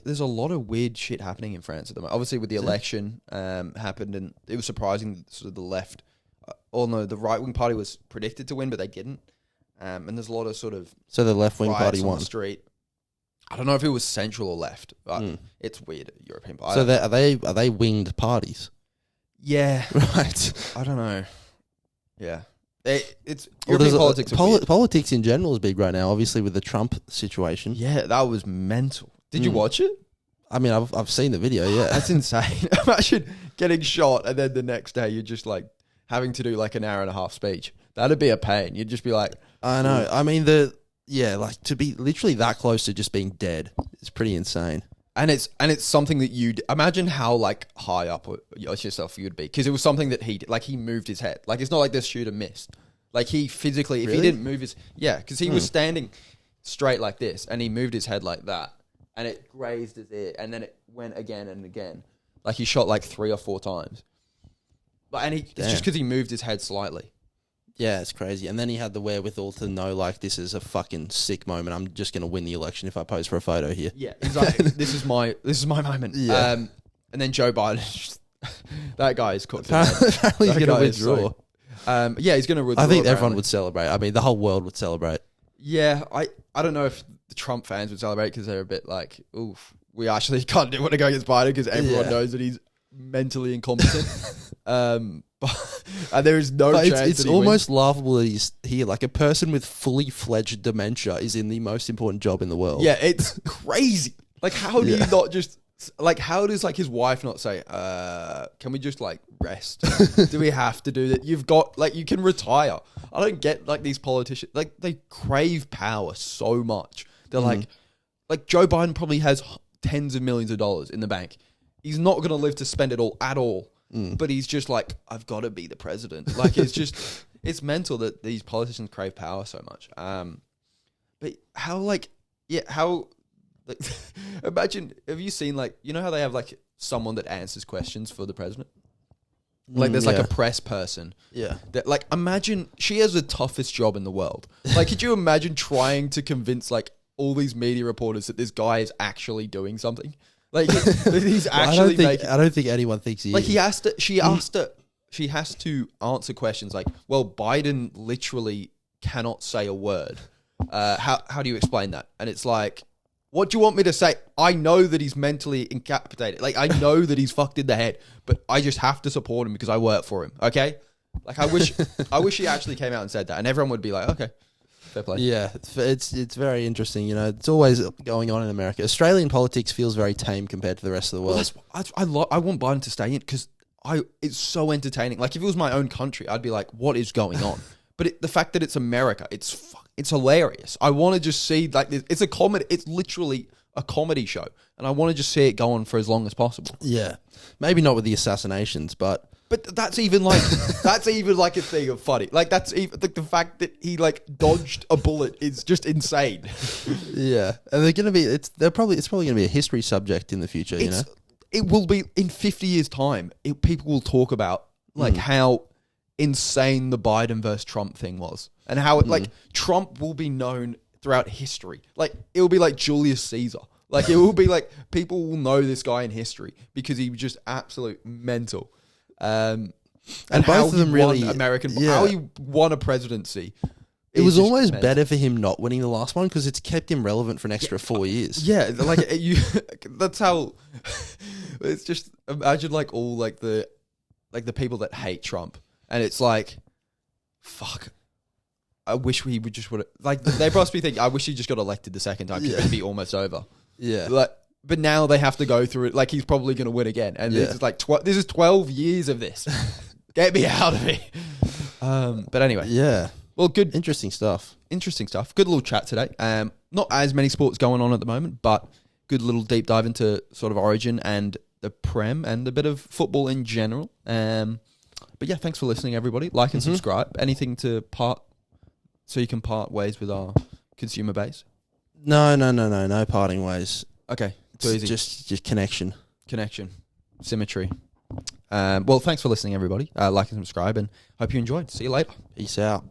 There's a lot of weird shit happening in France at the moment. Obviously, with the election happened, and it was surprising. Sort of the left, the right wing party was predicted to win, but they didn't. And there's a lot of sort of so the left wing party won. On the street. I don't know if it was central or left, but it's weird European party. So are they winged parties? Yeah, right. I don't know. Yeah. It's European politics. Politics in general is big right now, obviously with the Trump situation. Yeah, that was mental. Did you watch it? I mean, I've seen the video. Yeah, that's insane. Imagine getting shot and then the next day you're just like having to do like an hour and a half speech. That'd be a pain. You'd just be like, I know. I mean, like to be literally that close to just being dead is pretty insane. And it's something that you'd imagine how like high up yourself you'd be, because it was something that he did. Like, he moved his head. Like, it's not like this shooter missed. Like, he physically, if he didn't move because he was standing straight like this and he moved his head like that and it grazed his ear and then it went again and again. Like, he shot like 3 or 4 times. But it's just because he moved his head slightly. Yeah, it's crazy. And then he had the wherewithal to know, like, this is a fucking sick moment. I'm just going to win the election if I pose for a photo here. Yeah, exactly. This is my moment. Yeah. And then Joe Biden, that guy is cooked. Apparently he's going to withdraw. He's going to withdraw. I think everyone would celebrate. I mean, the whole world would celebrate. Yeah, I don't know if the Trump fans would celebrate because they're a bit like, oof, we actually can't want to go against Biden because everyone knows that he's mentally incompetent. But there is no chance. It's almost laughable that he's here. Like, a person with fully fledged dementia is in the most important job in the world. Yeah, it's crazy. Like, how do you not just like? How does like his wife not say, "Can we just like rest? Do we have to do that? You've got like you can retire." I don't get like these politicians. Like, they crave power so much. They're like Joe Biden probably has tens of millions of dollars in the bank. He's not going to live to spend it all at all. But he's just like, I've got to be the president. Like, it's just, it's mental that these politicians crave power so much. But how, like, imagine, have you seen, like, you know how they have, like, someone that answers questions for the president? Like, there's, like, a press person. Yeah. That, like, imagine, she has the toughest job in the world. Like, could you imagine trying to convince, like, all these media reporters that this guy is actually doing something? Like, he's actually I don't think anyone thinks he is. Like, she has to answer questions like, well, Biden literally cannot say a word. How do you explain that? And it's like, what do you want me to say? I know that he's mentally incapacitated. Like, I know that he's fucked in the head, but I just have to support him because I work for him. Okay? Like, I wish he actually came out and said that, and everyone would be like, okay. Fair play. Yeah, it's very interesting. You know, it's always going on in America. Australian politics feels very tame compared to the rest of the world. Well, I want Biden to stay in because it's so entertaining. Like, if it was my own country, I'd be like, what is going on? But the fact that it's America, it's hilarious. I want to just see, like, it's a comedy. It's literally a comedy show, and I want to just see it go on for as long as possible. Yeah, maybe not with the assassinations, but that's even like a thing of funny. Like, that's even the fact that he like dodged a bullet is just insane. Yeah, and it's probably going to be a history subject in the future. You know, it will be in 50 years' time. People will talk about like how insane the Biden versus Trump thing was, and how it like Trump will be known throughout history. Like, it will be like Julius Caesar. Like, it will be like people will know this guy in history because he was just absolute mental. And both of them really how he won a presidency. It was almost better for him not winning the last one because it's kept him relevant for an extra 4 years. Yeah, like that's how. It's just imagine like all like the people that hate Trump, and it's like, fuck. I wish we would just like they possibly think I wish he just got elected the second time because it'd be almost over. Yeah, like. But now they have to go through it. Like, he's probably going to win again. And this is like, this is 12 years of this. Get me out of it. But anyway. Yeah. Well, good. Interesting stuff. Good little chat today. Not as many sports going on at the moment, but good little deep dive into sort of Origin and the Prem and a bit of football in general. But yeah, thanks for listening, everybody. Like and subscribe. Anything to so you can part ways with our consumer base? No parting ways. Okay. Too easy. Just connection, symmetry. Well, thanks for listening, everybody. Like and subscribe, and hope you enjoyed. See you later. Peace out.